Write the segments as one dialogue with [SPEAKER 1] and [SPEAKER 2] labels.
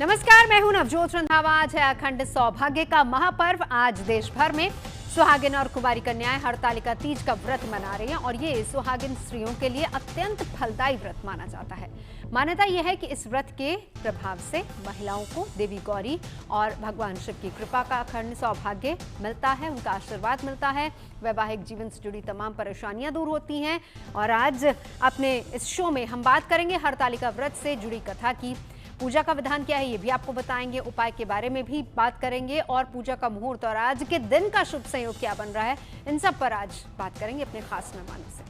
[SPEAKER 1] नमस्कार, मैं हूं नवजोत रंधावा। आज है अखंड सौभाग्य का महापर्व। आज देश भर में सुहागिन और कुंवारी कन्याएं हरतालिका तीज का व्रत मना रही हैं और ये सुहागिन स्त्रियों के लिए अत्यंत फलदायी व्रत माना जाता है। मान्यता यह है कि इस व्रत के प्रभाव से महिलाओं को देवी गौरी और भगवान शिव की कृपा का अखंड सौभाग्य मिलता है, उनका आशीर्वाद मिलता है, वैवाहिक जीवन से जुड़ी तमाम परेशानियां दूर होती हैं। और आज अपने इस शो में हम बात करेंगे हरतालिका व्रत से जुड़ी कथा की। पूजा का विधान क्या है ये भी आपको बताएंगे, उपाय के बारे में भी बात करेंगे और पूजा का मुहूर्त और आज के दिन का शुभ संयोग क्या बन रहा है, इन सब पर आज बात करेंगे अपने खास मेहमानों से।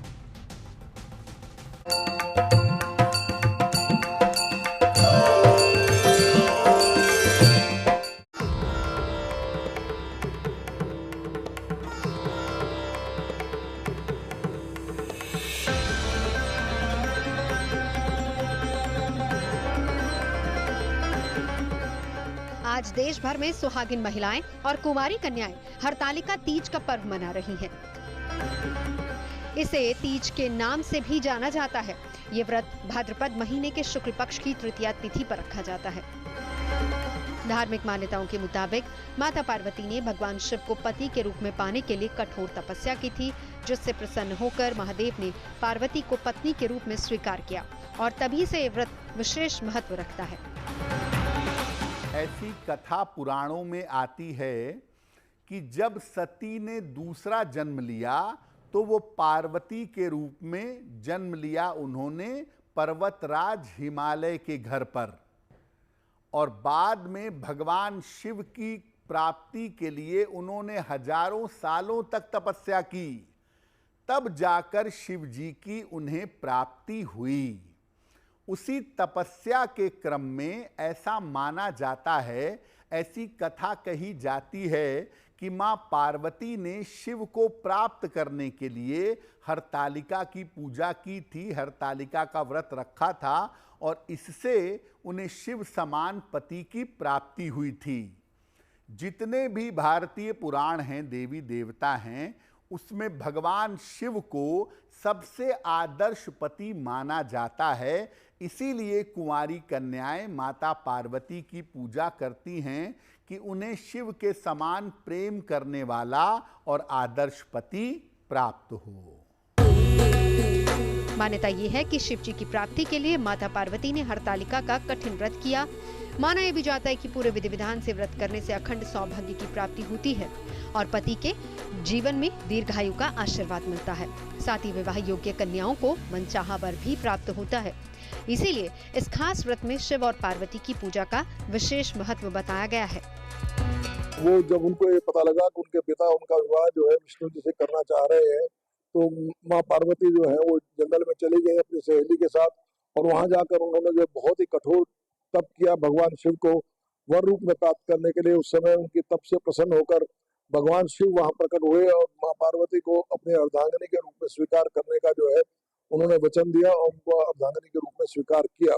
[SPEAKER 1] आज देश भर में सुहागिन महिलाएं और कुंवारी कन्याएं हरतालिका तीज का पर्व मना रही हैं। इसे तीज के नाम से भी जाना जाता है। ये व्रत भाद्रपद महीने के शुक्ल पक्ष की तृतीया तिथि पर रखा जाता है। धार्मिक मान्यताओं के मुताबिक माता पार्वती ने भगवान शिव को पति के रूप में पाने के लिए कठोर तपस्या की थी, जिससे प्रसन्न होकर महादेव ने पार्वती को पत्नी के रूप में स्वीकार किया और तभी से ये व्रत विशेष महत्व रखता है।
[SPEAKER 2] ऐसी कथा पुराणों में आती है कि जब सती ने दूसरा जन्म लिया तो वो पार्वती के रूप में जन्म लिया उन्होंने पर्वतराज हिमालय के घर पर, और बाद में भगवान शिव की प्राप्ति के लिए उन्होंने हजारों सालों तक तपस्या की, तब जाकर शिव जी की उन्हें प्राप्ति हुई। उसी तपस्या के क्रम में ऐसा माना जाता है, ऐसी कथा कही जाती है कि मां पार्वती ने शिव को प्राप्त करने के लिए हरतालिका की पूजा की थी, हरतालिका का व्रत रखा था और इससे उन्हें शिव समान पति की प्राप्ति हुई थी। जितने भी भारतीय पुराण हैं, देवी देवता हैं, उसमें भगवान शिव को सबसे आदर्श पति माना जाता है। इसीलिए कुंवारी कन्याएं माता पार्वती की पूजा करती हैं कि उन्हें शिव के समान प्रेम करने वाला और आदर्श पति प्राप्त हो।
[SPEAKER 1] मान्यता ये है कि शिव जी की प्राप्ति के लिए माता पार्वती ने हरतालिका का कठिन व्रत किया। माना यह भी जाता है कि पूरे विधि विधान से व्रत करने से अखंड सौभाग्य की प्राप्ति होती है और पति के जीवन में दीर्घायु का आशीर्वाद मिलता है। साथ ही विवाह योग्य कन्याओं को मनचाहा वर भी प्राप्त होता है। इसीलिए इस खास व्रत में शिव और पार्वती की पूजा का विशेष महत्व बताया गया है।
[SPEAKER 3] वो जब उनको ये पता लगा कि उनके पिता उनका विवाह जो है विष्णु जी से करना चाह रहे हैं, तो माँ पार्वती जो है वो जंगल में चली गई अपनी सहेली के साथ, और वहां जाकर उन्होंने जो बहुत ही कठोर तप किया भगवान शिव को वर रूप में प्राप्त करने के लिए। उस समय उनकी तप से प्रसन्न होकर भगवान शिव वहां प्रकट हुए और माँ पार्वती को अपने अर्धांगिनी के रूप में स्वीकार करने का जो है उन्होंने वचन दिया और उनको अर्धांगिनी के रूप में स्वीकार किया।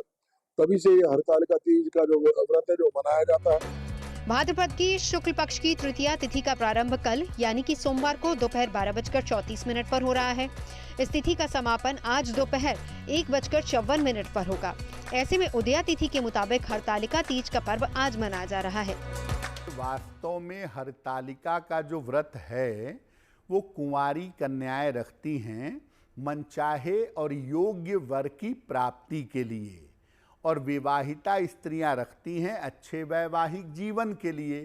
[SPEAKER 3] तभी से ये हरतालिका तीज का जो व्रत है जो मनाया जाता है।
[SPEAKER 1] भाद्रपद की शुक्ल पक्ष की तृतीया तिथि का प्रारंभ कल यानी कि सोमवार को दोपहर 12:34 पर हो रहा है। इस तिथि का समापन आज दोपहर 1:54 पर होगा। ऐसे में उदया तिथि के मुताबिक हरतालिका तीज का पर्व आज मनाया जा रहा है।
[SPEAKER 2] वास्तव में हरतालिका का जो व्रत है वो कुंवारी कन्याएं रखती हैं मनचाहे और योग्य वर की प्राप्ति के लिए, और विवाहिता स्त्रियां रखती हैं अच्छे वैवाहिक जीवन के लिए।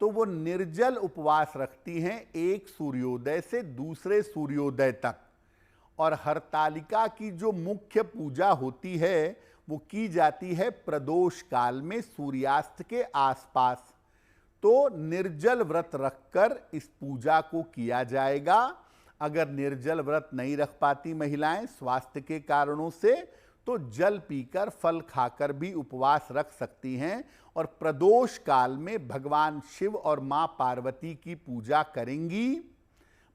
[SPEAKER 2] तो वो निर्जल उपवास रखती हैं एक सूर्योदय से दूसरे सूर्योदय तक। और हरतालिका की जो मुख्य पूजा होती है वो की जाती है प्रदोष काल में सूर्यास्त के आसपास। तो निर्जल व्रत रखकर इस पूजा को किया जाएगा। अगर निर्जल व्रत नहीं रख पाती महिलाएं स्वास्थ्य के कारणों से, तो जल पीकर फल खाकर भी उपवास रख सकती हैं और प्रदोष काल में भगवान शिव और मां पार्वती की पूजा करेंगी।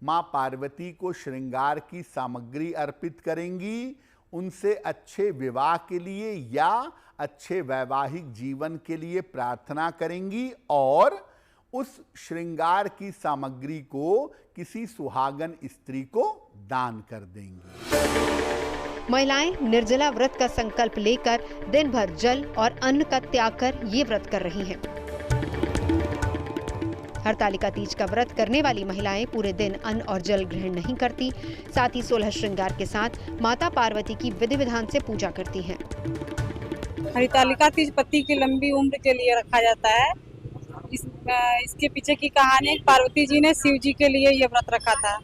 [SPEAKER 2] मां पार्वती को श्रृंगार की सामग्री अर्पित करेंगी, उनसे अच्छे विवाह के लिए या अच्छे वैवाहिक जीवन के लिए प्रार्थना करेंगी और उस श्रृंगार की सामग्री को किसी सुहागन स्त्री को दान कर देंगी।
[SPEAKER 1] महिलाएं निर्जला व्रत का संकल्प लेकर दिन भर जल और अन्न का त्याग कर ये व्रत कर रही हैं। हरतालिका तीज का व्रत करने वाली महिलाएं पूरे दिन अन्न और जल ग्रहण नहीं करती, साथ ही 16 श्रृंगार के साथ माता पार्वती की विधि विधान से पूजा करती हैं।
[SPEAKER 4] हरतालिका तीज पति की लंबी उम्र के लिए रखा जाता है। इसके पीछे की कहानी, पार्वती जी ने शिव जी के लिए ये व्रत रखा था।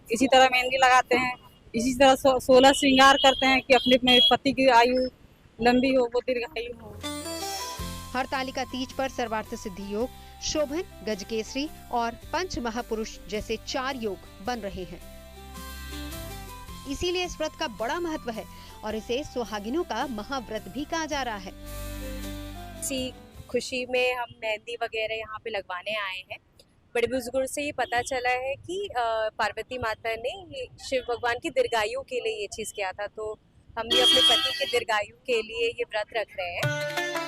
[SPEAKER 4] इसी तरह मेहंदी लगाते हैं, इसी तरह 16 श्रृंगार करते हैं कि अपने पति की आयु लंबी हो, वो दीर्घायु हो।
[SPEAKER 1] हरतालिका तीज पर सर्वार्थ सिद्धि योग, शोभन, गजकेसरी और पंच महापुरुष जैसे 4 योग बन रहे हैं। इसीलिए इस व्रत का बड़ा महत्व है और इसे सुहागिनों का महाव्रत भी कहा जा रहा है।
[SPEAKER 5] इसी खुशी में हम मेहंदी वगैरह यहाँ पे लगवाने आए हैं। बड़े बुजुर्गों से ये पता चला है कि पार्वती माता ने ये शिव भगवान की दीर्घायु के लिए ये चीज किया था, तो हम भी अपने पति के दीर्घायु के लिए ये व्रत रख रहे हैं।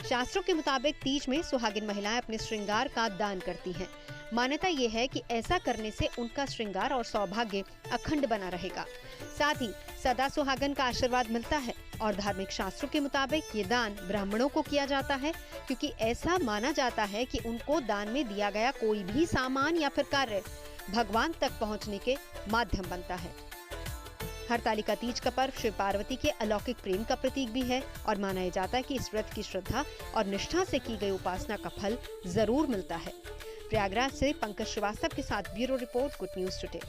[SPEAKER 1] शास्त्रों के मुताबिक तीज में सुहागिन महिलाएं अपने श्रृंगार का दान करती हैं। मान्यता ये है कि ऐसा करने से उनका श्रृंगार और सौभाग्य अखंड बना रहेगा। साथ ही सदा सुहागन का आशीर्वाद मिलता है और धार्मिक शास्त्रों के मुताबिक ये दान ब्राह्मणों को किया जाता है, क्योंकि ऐसा माना जाता है कि उनको दान में दिया गया कोई भी सामान या फिर कार्य भगवान तक पहुंचने के माध्यम बनता है। हरतालिका तीज का पर्व शिव पार्वती के अलौकिक प्रेम का प्रतीक भी है और माना जाता है कि इस व्रत की श्रद्धा और निष्ठा से की गई उपासना का फल जरूर मिलता है। प्रयागराज से पंकज श्रीवास्तव के साथ bureau report, good news today.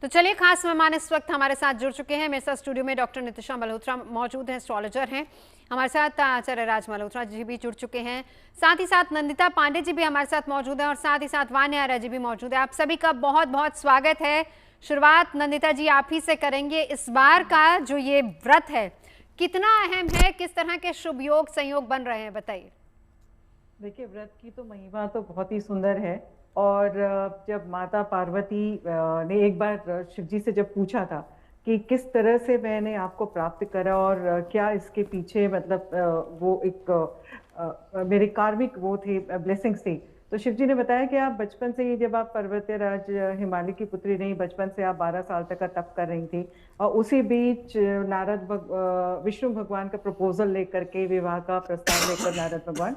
[SPEAKER 1] तो चलिए, खास मेहमान इस वक्त हमारे साथ जुड़ चुके हैं। मेरे साथ स्टूडियो में डॉक्टर नितिशा मल्होत्रा मौजूद हैं, एस्ट्रोलॉजर हैं। हमारे साथ आचार्य राज मल्होत्रा जी भी जुड़ चुके हैं। साथ ही साथ नंदिता पांडे जी भी हमारे साथ मौजूद हैं और साथ ही साथ वान्य आर्या जी भी मौजूद है। आप सभी का बहुत बहुत स्वागत है। शुरुआत नंदिता जी आप ही से करेंगे। इस बार का जो ये व्रत है कितना अहम है, किस तरह के शुभ योग संयोग बन रहे हैं, बताइए।
[SPEAKER 6] देखिए, व्रत की तो महिमा तो बहुत ही सुंदर है। और जब माता पार्वती ने एक बार शिव जी से जब पूछा था कि किस तरह से मैंने आपको प्राप्त करा और क्या इसके पीछे मतलब वो एक मेरे कार्मिक वो थे ब्लेसिंग्स थी, तो शिव जी ने बताया कि आप बचपन से ही, जब आप पर्वतराज हिमालय की पुत्री नहीं, बचपन से आप 12 साल तक का तप कर रही थी और उसी बीच विष्णु भगवान का प्रपोजल लेकर के, विवाह का प्रस्ताव लेकर नारद भगवान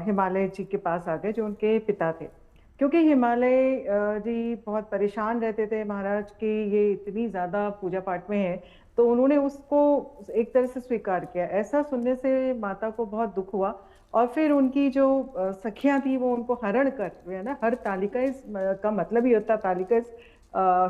[SPEAKER 6] हिमालय जी के पास आ गए, जो उनके पिता थे। क्योंकि हिमालय जी बहुत परेशान रहते थे महाराज कि ये इतनी ज़्यादा पूजा पाठ में है, तो उन्होंने उसको एक तरह से स्वीकार किया। ऐसा सुनने से माता को बहुत दुख हुआ और फिर उनकी जो सखियां थी वो उनको हरण कर, है ना, हर तालिका का मतलब ही होता तालिका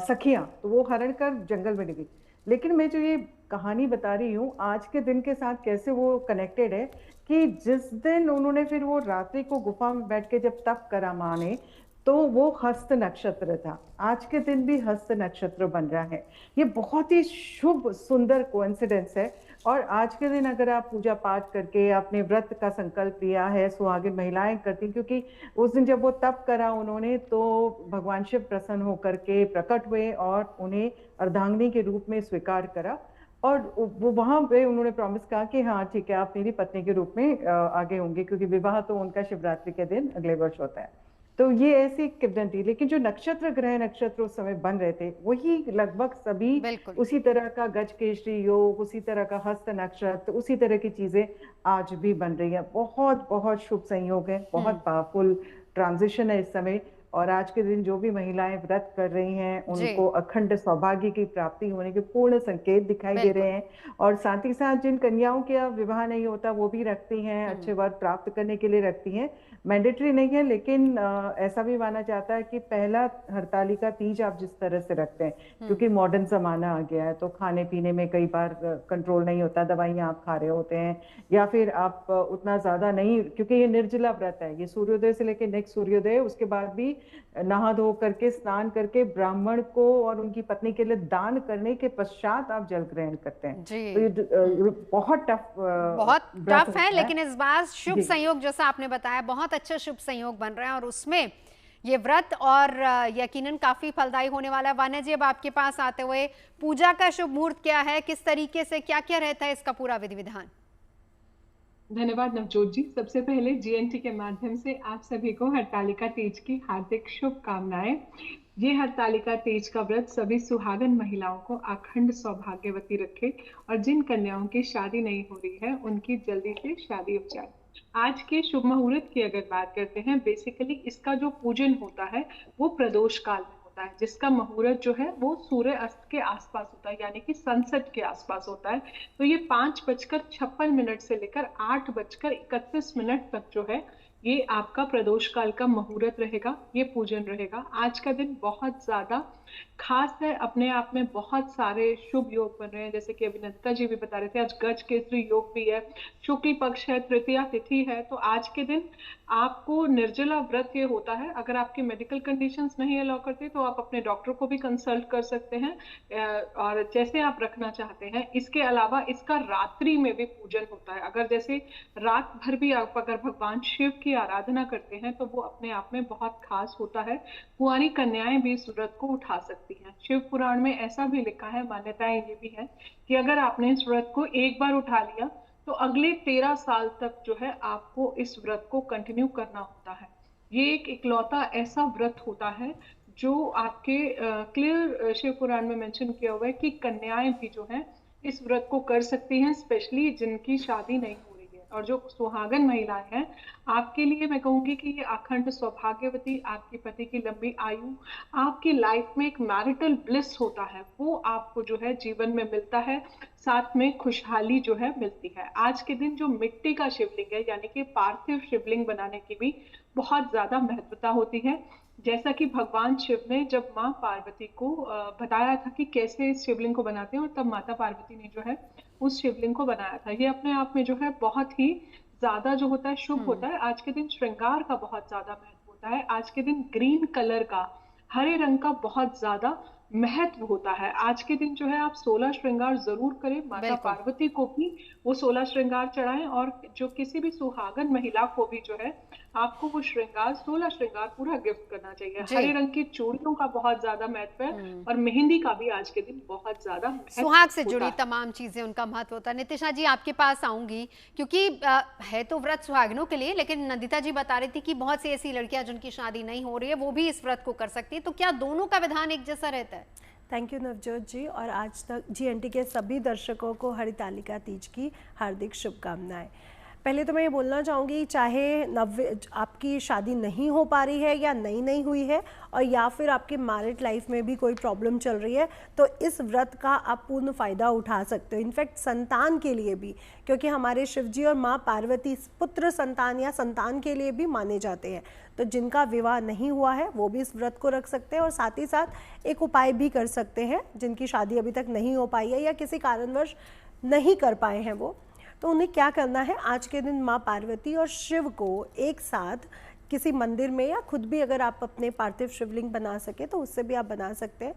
[SPEAKER 6] सखियां, तो वो हरण कर जंगल में गई। लेकिन मैं जो ये कहानी बता रही हूँ आज के दिन के साथ कैसे वो कनेक्टेड है कि जिस दिन उन्होंने फिर वो रात्रि को गुफा में बैठ के जब तप करा माँ ने, तो वो हस्त नक्षत्र था। आज के दिन भी हस्त नक्षत्र बन रहा है। ये बहुत ही शुभ सुंदर कोइंसिडेंस है। और आज के दिन अगर आप पूजा पाठ करके आपने व्रत का संकल्प लिया है, सुहागिन महिलाएं करती, क्योंकि उस दिन जब वो तप करा उन्होंने, तो भगवान शिव प्रसन्न होकर के प्रकट हुए और उन्हें अर्धांगिनी के रूप में स्वीकार करा। और वो वहां पे उन्होंने प्रॉमिस कहा कि हाँ ठीक है, आप मेरी पत्नी के रूप में आगे होंगे, क्योंकि विवाह तो उनका शिवरात्रि के दिन अगले वर्ष होता है। तो ये ऐसी किरण थी। लेकिन जो नक्षत्र, ग्रह नक्षत्र उस समय बन रहे थे, वही लगभग सभी उसी तरह का गजकेसरी योग, उसी तरह का हस्त नक्षत्र, उसी तरह की चीजें आज भी बन रही है। बहुत बहुत शुभ संयोग है, बहुत पावरफुल ट्रांजिशन है इस समय। और आज के दिन जो भी महिलाएं व्रत कर रही हैं उनको अखंड सौभाग्य की प्राप्ति होने के पूर्ण संकेत दिखाई दे रहे हैं। और साथ ही साथ जिन कन्याओं के विवाह नहीं होता वो भी रखती हैं, अच्छे वर प्राप्त करने के लिए रखती हैं। मैंडेटरी नहीं है, लेकिन ऐसा भी माना जाता है कि पहला हरतालिका तीज आप जिस तरह से रखते हैं, क्योंकि मॉडर्न जमाना आ गया है, तो खाने पीने में कई बार कंट्रोल नहीं होता, दवाइयाँ आप खा रहे होते हैं, या फिर आप उतना ज्यादा नहीं, क्योंकि ये निर्जला व्रत है, ये सूर्योदय से लेकर नेक्स्ट सूर्योदय, उसके बाद भी नहा धो करके, स्नान करके ब्राह्मण को और उनकी पत्नी के लिए दान करने के पश्चात आप जल ग्रहण करते हैं। तो ये बहुत टफ
[SPEAKER 1] है। लेकिन इस बार शुभ संयोग जैसा आपने बताया, बहुत अच्छे शुभ संयोग बन रहे हैं और उसमें ये व्रत और यकीनन काफी फलदायी होने वाला है। वान्या जी, अब आपके पास आते हुए, पूजा का शुभ मुहूर्त क्या है, किस तरीके से क्या क्या रहता है इसका पूरा विधि विधान?
[SPEAKER 7] धन्यवाद नवजोत जी। सबसे पहले जीएनटी के माध्यम से आप सभी को हरतालिका तीज की हार्दिक शुभकामनाएं। ये हरतालिका तीज का व्रत सभी सुहागन महिलाओं को अखंड सौभाग्यवती रखे और जिन कन्याओं की शादी नहीं हो रही है उनकी जल्दी से शादी हो जाए। आज के शुभ मुहूर्त की अगर बात करते हैं, बेसिकली इसका जो पूजन होता है वो प्रदोष काल में होता है, जिसका मुहूर्त जो है वो सूर्य अस्त के आसपास होता है, यानी कि सनसेट के आसपास होता है। तो ये 5:56 से लेकर 8:31 तक जो है ये आपका प्रदोष काल का मुहूर्त रहेगा, ये पूजन रहेगा। आज का दिन बहुत ज्यादा खास है, अपने आप में बहुत सारे शुभ योग बन रहे हैं, जैसे कि अभिनंदता जी भी बता रहे थे। आज गज केसरी योग भी है, शुक्ल पक्ष है, तृतीया तिथि है। तो आज के दिन आपको निर्जला व्रत ये होता है। अगर आपकी मेडिकल कंडीशंस नहीं अलाउ करते तो आप अपने डॉक्टर को भी कंसल्ट कर सकते हैं और जैसे आप रखना चाहते हैं। इसके अलावा इसका रात्रि में भी पूजन होता है। अगर जैसे रात भर भी आप अगर भगवान शिव की आराधना करते हैं तो वो अपने आप में बहुत खास होता है। कुंवारी कन्याएं भी इस व्रत को उठा सकती हैं। शिव पुराण में ऐसा भी लिखा है, मान्यताएं ये भी है कि अगर आपने इस व्रत को एक बार उठा लिया तो अगले 13 साल तक जो है आपको इस व्रत को कंटिन्यू करना होता है। ये एक इकलौता ऐसा व्रत होता है जो आपके क्लियर शिव पुराण में मेंशन किया हुआ है कि कन्याएं भी जो है इस व्रत को कर सकती हैं, स्पेशली जिनकी शादी नहीं हो रही है। और जो सुहागन महिलाएं हैं, आपके लिए मैं कहूंगी कि ये अखंड सौभाग्यवती, आपके पति की लंबी आयु, आपकी लाइफ में एक मैरिटल ब्लिस होता है, वो आपको जो है जीवन में मिलता है, साथ में खुशहाली जो है मिलती है। आज के दिन जो मिट्टी का शिवलिंग है, यानी कि पार्थिव शिवलिंग बनाने की भी बहुत ज्यादा महत्वता होती है। जैसा कि भगवान शिव ने जब माँ पार्वती को बताया था कि कैसे इस शिवलिंग को बनाते हैं, और तब माता पार्वती ने जो है उस शिवलिंग को बनाया था। ये अपने आप में जो है बहुत ही ज्यादा जो होता है शुभ होता है। आज के दिन श्रृंगार का बहुत ज्यादा महत्व होता है। आज के दिन ग्रीन कलर का, हरे रंग का बहुत ज्यादा महत्व होता है। आज के दिन जो है आप 16 श्रृंगार जरूर करें, माता पार्वती को भी वो 16 श्रृंगार चढ़ाएं, और जो किसी भी सुहागन महिला को भी जो है आपको वो श्रृंगार 16 श्रृंगार पूरा गिफ्ट करना चाहिए। हरे रंग की चूड़ियों का बहुत ज्यादा महत्व है और मेहंदी का भी आज के दिन बहुत ज्यादा महत्व।
[SPEAKER 1] सुहाग से जुड़ी तमाम चीजें उनका महत्व होता है। नितिशा जी आपके पास आऊंगी, क्योंकि है तो व्रत सुहागिनों के लिए, लेकिन नंदिता जी बता रही थी कि बहुत सी ऐसी लड़कियां जिनकी शादी नहीं हो रही है वो भी इस व्रत को कर सकती है, तो क्या दोनों का विधान एक जैसा रहता है?
[SPEAKER 8] थैंक यू नवजोत जी, और आज तक GNT के सभी दर्शकों को हरितालिका तीज की हार्दिक शुभकामनाएं। पहले तो मैं ये बोलना चाहूँगी, चाहे आपकी शादी नहीं हो पा रही है या नहीं हुई है, और या फिर आपके मैरिड लाइफ में भी कोई प्रॉब्लम चल रही है, तो इस व्रत का आप पूर्ण फ़ायदा उठा सकते हो। इनफैक्ट संतान के लिए भी, क्योंकि हमारे शिवजी और माँ पार्वती पुत्र संतान या संतान के लिए भी माने जाते हैं। तो जिनका विवाह नहीं हुआ है वो भी इस व्रत को रख सकते हैं, और साथ ही साथ एक उपाय भी कर सकते हैं। जिनकी शादी अभी तक नहीं हो पाई है या किसी कारणवश नहीं कर पाए हैं वो, तो उन्हें क्या करना है, आज के दिन माँ पार्वती और शिव को एक साथ किसी मंदिर में, या खुद भी अगर आप अपने पार्थिव शिवलिंग बना सके तो उससे भी आप बना सकते हैं,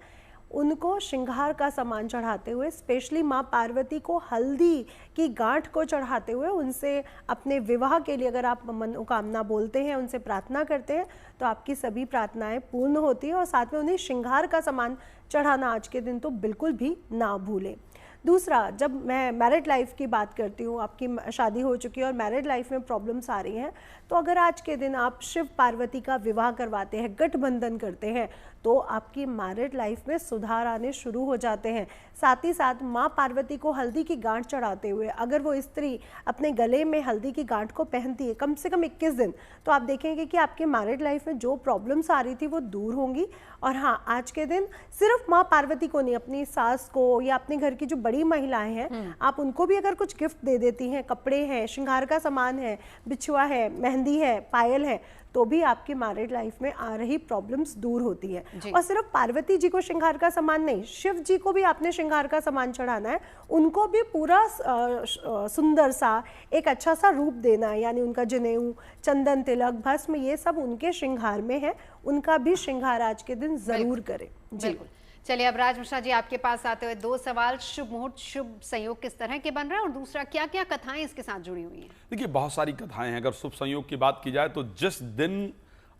[SPEAKER 8] उनको श्रृंगार का सामान चढ़ाते हुए, स्पेशली माँ पार्वती को हल्दी की गांठ को चढ़ाते हुए, उनसे अपने विवाह के लिए अगर आप मनोकामना बोलते हैं, उनसे प्रार्थना करते हैं, तो आपकी सभी प्रार्थनाएं पूर्ण होती हैं। और साथ में उन्हें श्रृंगार का सामान चढ़ाना आज के दिन तो बिल्कुल भी ना भूलें। दूसरा, जब मैं मैरिड लाइफ की बात करती हूँ, आपकी शादी हो चुकी है और मैरिड लाइफ में प्रॉब्लम्स आ रही हैं, तो अगर आज के दिन आप शिव पार्वती का विवाह करवाते हैं, गठबंधन करते हैं, तो आपकी मैरिड लाइफ में सुधार आने शुरू हो जाते हैं। साथ ही साथ माँ पार्वती को हल्दी की गांठ चढ़ाते हुए अगर वो स्त्री अपने गले में हल्दी की गांठ को पहनती है कम से कम 21 दिन, तो आप देखेंगे कि आपके मैरिड लाइफ में जो प्रॉब्लम्स आ रही थी वो दूर होंगी। और हाँ, आज के दिन सिर्फ माँ पार्वती को नहीं, अपनी सास को या अपने घर की जो बड़ी महिलाएं हैं, आप उनको भी अगर कुछ गिफ्ट दे देती हैं, कपड़े हैं, श्रृंगार का सामान है, बिछुआ है, मेहंदी है, पायल है, तो भी आपकी मैरिड लाइफ में आ रही प्रॉब्लम्स दूर होती है। और सिर्फ पार्वती जी को श्रृंगार का सामान नहीं, शिव जी को भी आपने श्रृंगार का सामान चढ़ाना है, उनको भी पूरा सुंदर सा एक अच्छा सा रूप देना है, यानी उनका जनेऊ, चंदन, तिलक, भस्म, ये सब उनके श्रृंगार में है, उनका भी श्रृंगार आज के दिन जरूर करें। जी
[SPEAKER 1] चलिए, अब राज मिश्रा जी आपके पास आते हुए 2 सवाल। शुभ मुहूर्त, शुभ संयोग किस तरह के बन रहे हैं, और दूसरा क्या क्या कथाएं इसके साथ जुड़ी हुई हैं?
[SPEAKER 9] देखिए, बहुत सारी कथाएं हैं। अगर शुभ संयोग की बात की जाए तो जिस दिन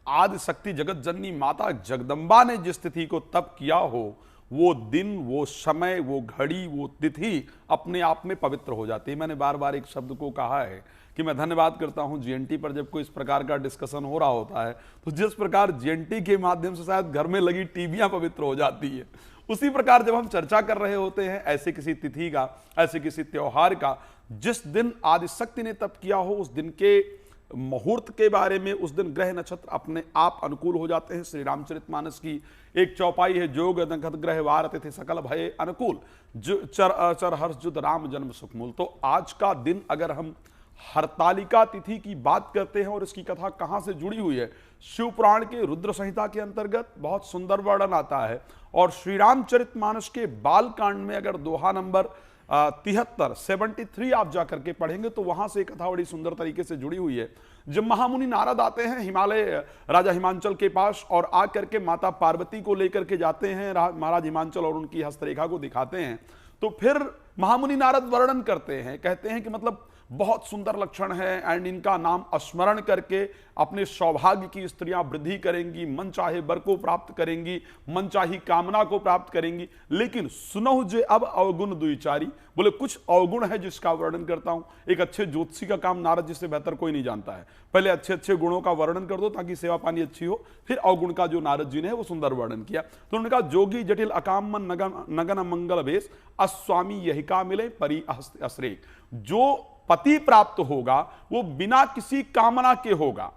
[SPEAKER 9] आदि शक्ति जगत जननी माता जगदम्बा ने जिस तिथि को तप किया हो, वो दिन, वो समय, वो घड़ी, वो तिथि अपने आप में पवित्र हो जाती है। मैंने बार बार एक शब्द को कहा है कि मैं धन्यवाद करता हूं जीएनटी पर, जब कोई इस प्रकार का डिस्कशन हो रहा होता है तो जिस प्रकार जीएनटी के माध्यम से शायद घर में लगी टीवियां पवित्र हो जाती है, उसी प्रकार जब हम चर्चा कर रहे होते हैं ऐसे किसी तिथि का, ऐसे किसी त्योहार का, जिस दिन आदिशक्ति ने तप किया हो, उस दिन के मुहूर्त के बारे में, उस दिन ग्रह नक्षत्र अपने आप अनुकूल हो जाते हैं। श्री रामचरितमानस की एक चौपाई है, जोग नखत ग्रह वार तिथि सकल भय अनुकूल, जो चर हर्ष जुद राम जन्म सुखमूल। तो आज का दिन अगर हम हरतालिका तिथि की बात करते हैं और इसकी कथा कहां से जुड़ी हुई है, शिव पुराण के रुद्र संहिता के अंतर्गत बहुत सुंदर वर्णन आता है। और श्री रामचरितमानस के बाल कांड में अगर दोहा नंबर 73 आप जाकर के पढ़ेंगे तो वहां से कथा बड़ी सुंदर तरीके से जुड़ी हुई है। जब महामुनि नारद आते हैं हिमालय राजा हिमांचल के पास और आकर के माता पार्वती को लेकर के जाते हैं, महाराज हिमांचल और उनकी हस्तरेखा को दिखाते हैं, तो फिर महामुनि नारद वर्णन करते हैं, कहते हैं कि मतलब बहुत सुंदर लक्षण है एंड इनका नाम स्मरण करके अपने सौभाग्य की स्त्रियां वृद्धि करेंगी, मन चाहे वर को प्राप्त करेंगी, मन चाही कामना को प्राप्त करेंगी। लेकिन सुनहु जे अब अवगुण दुईचारी, बोले कुछ अवगुण है जिसका वर्णन करता हूं। एक अच्छे ज्योतिषी का काम नारद जी से बेहतर कोई नहीं जानता है। पहले अच्छे अच्छे गुणों का वर्णन कर दो ताकि सेवा पानी अच्छी हो, फिर अवगुण का जो नारद जी ने वो सुंदर वर्णन किया। तो उन्होंने कहा जोगी जटिल अकाम मन नगन मंगल भेष अस्वामी यही का मिले परी असरे। जो पति प्राप्त होगा वो बिना किसी कामना के होगा,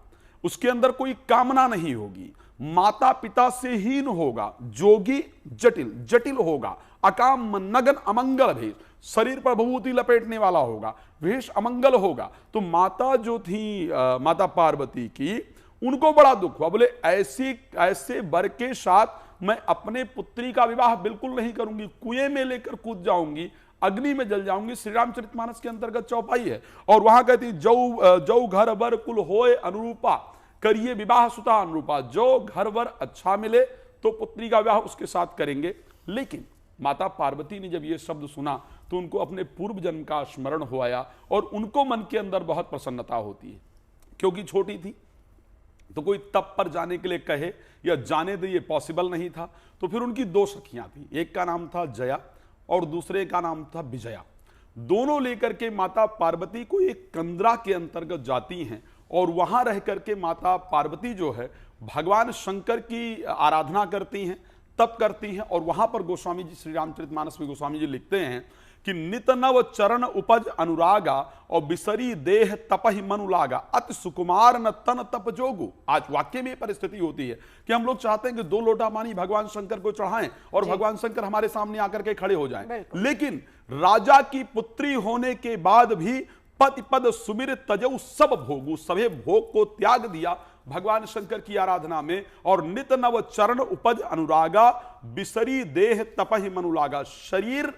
[SPEAKER 9] उसके अंदर कोई कामना नहीं होगी, माता पिता से हीन होगा, जोगी जटिल होगा, अकाम नगन अमंगल भेष, शरीर पर भभूति लपेटने वाला होगा, भेष अमंगल होगा। तो माता जो थी माता पार्वती की, उनको बड़ा दुख हुआ, बोले ऐसे वर के साथ मैं अपने पुत्री का विवाह बिल्कुल नहीं करूंगी, कुएं में लेकर कूद जाऊंगी, अग्नि में जल जाऊंगी। श्री रामचरितमानस के अंतर्गत चौपाई है और वहां कहती जौ घर वर कुल होए अनुरूपा, करिए विवाह सुता अनुरूपा। जो घर वर अच्छा मिले तो पुत्री का विवाह उसके साथ करेंगे। लेकिन माता पार्वती ने जब ये शब्द सुना तो उनको अपने पूर्व जन्म का स्मरण हो आया और उनको मन के अंदर बहुत प्रसन्नता होती है। क्योंकि छोटी थी तो कोई तप पर जाने के लिए कहे या जाने दे, ये पॉसिबल नहीं था। तो फिर उनकी दो सखियां थी, एक का नाम था जया और दूसरे का नाम था विजया। दोनों लेकर के माता पार्वती को एक कंदरा के अंतर्गत जाती हैं और वहां रह करके माता पार्वती जो है भगवान शंकर की आराधना करती हैं, तप करती हैं। और वहां पर गोस्वामी जी, श्री रामचरितमानस में गोस्वामी जी लिखते हैं कि नित नव चरण उपज अनुरागा और बिसरी देह तपहि मनु लागा, अति सुकुमार न तन तप जोगु। आज वाक्य में परिस्थिति होती है कि हम लोग चाहते हैं कि 2 लोटा पानी भगवान शंकर को चढ़ाएं और भगवान शंकर हमारे सामने आकर के खड़े हो जाएं। लेकिन राजा की पुत्री होने के बाद भी पति पद सुमिर तजऊ सब भोगु, सभे भोग को त्याग दिया भगवान शंकर की आराधना में। और नित नव चरण उपज अनुरागा बिसरी देह तपहि मनु लागा, शरीर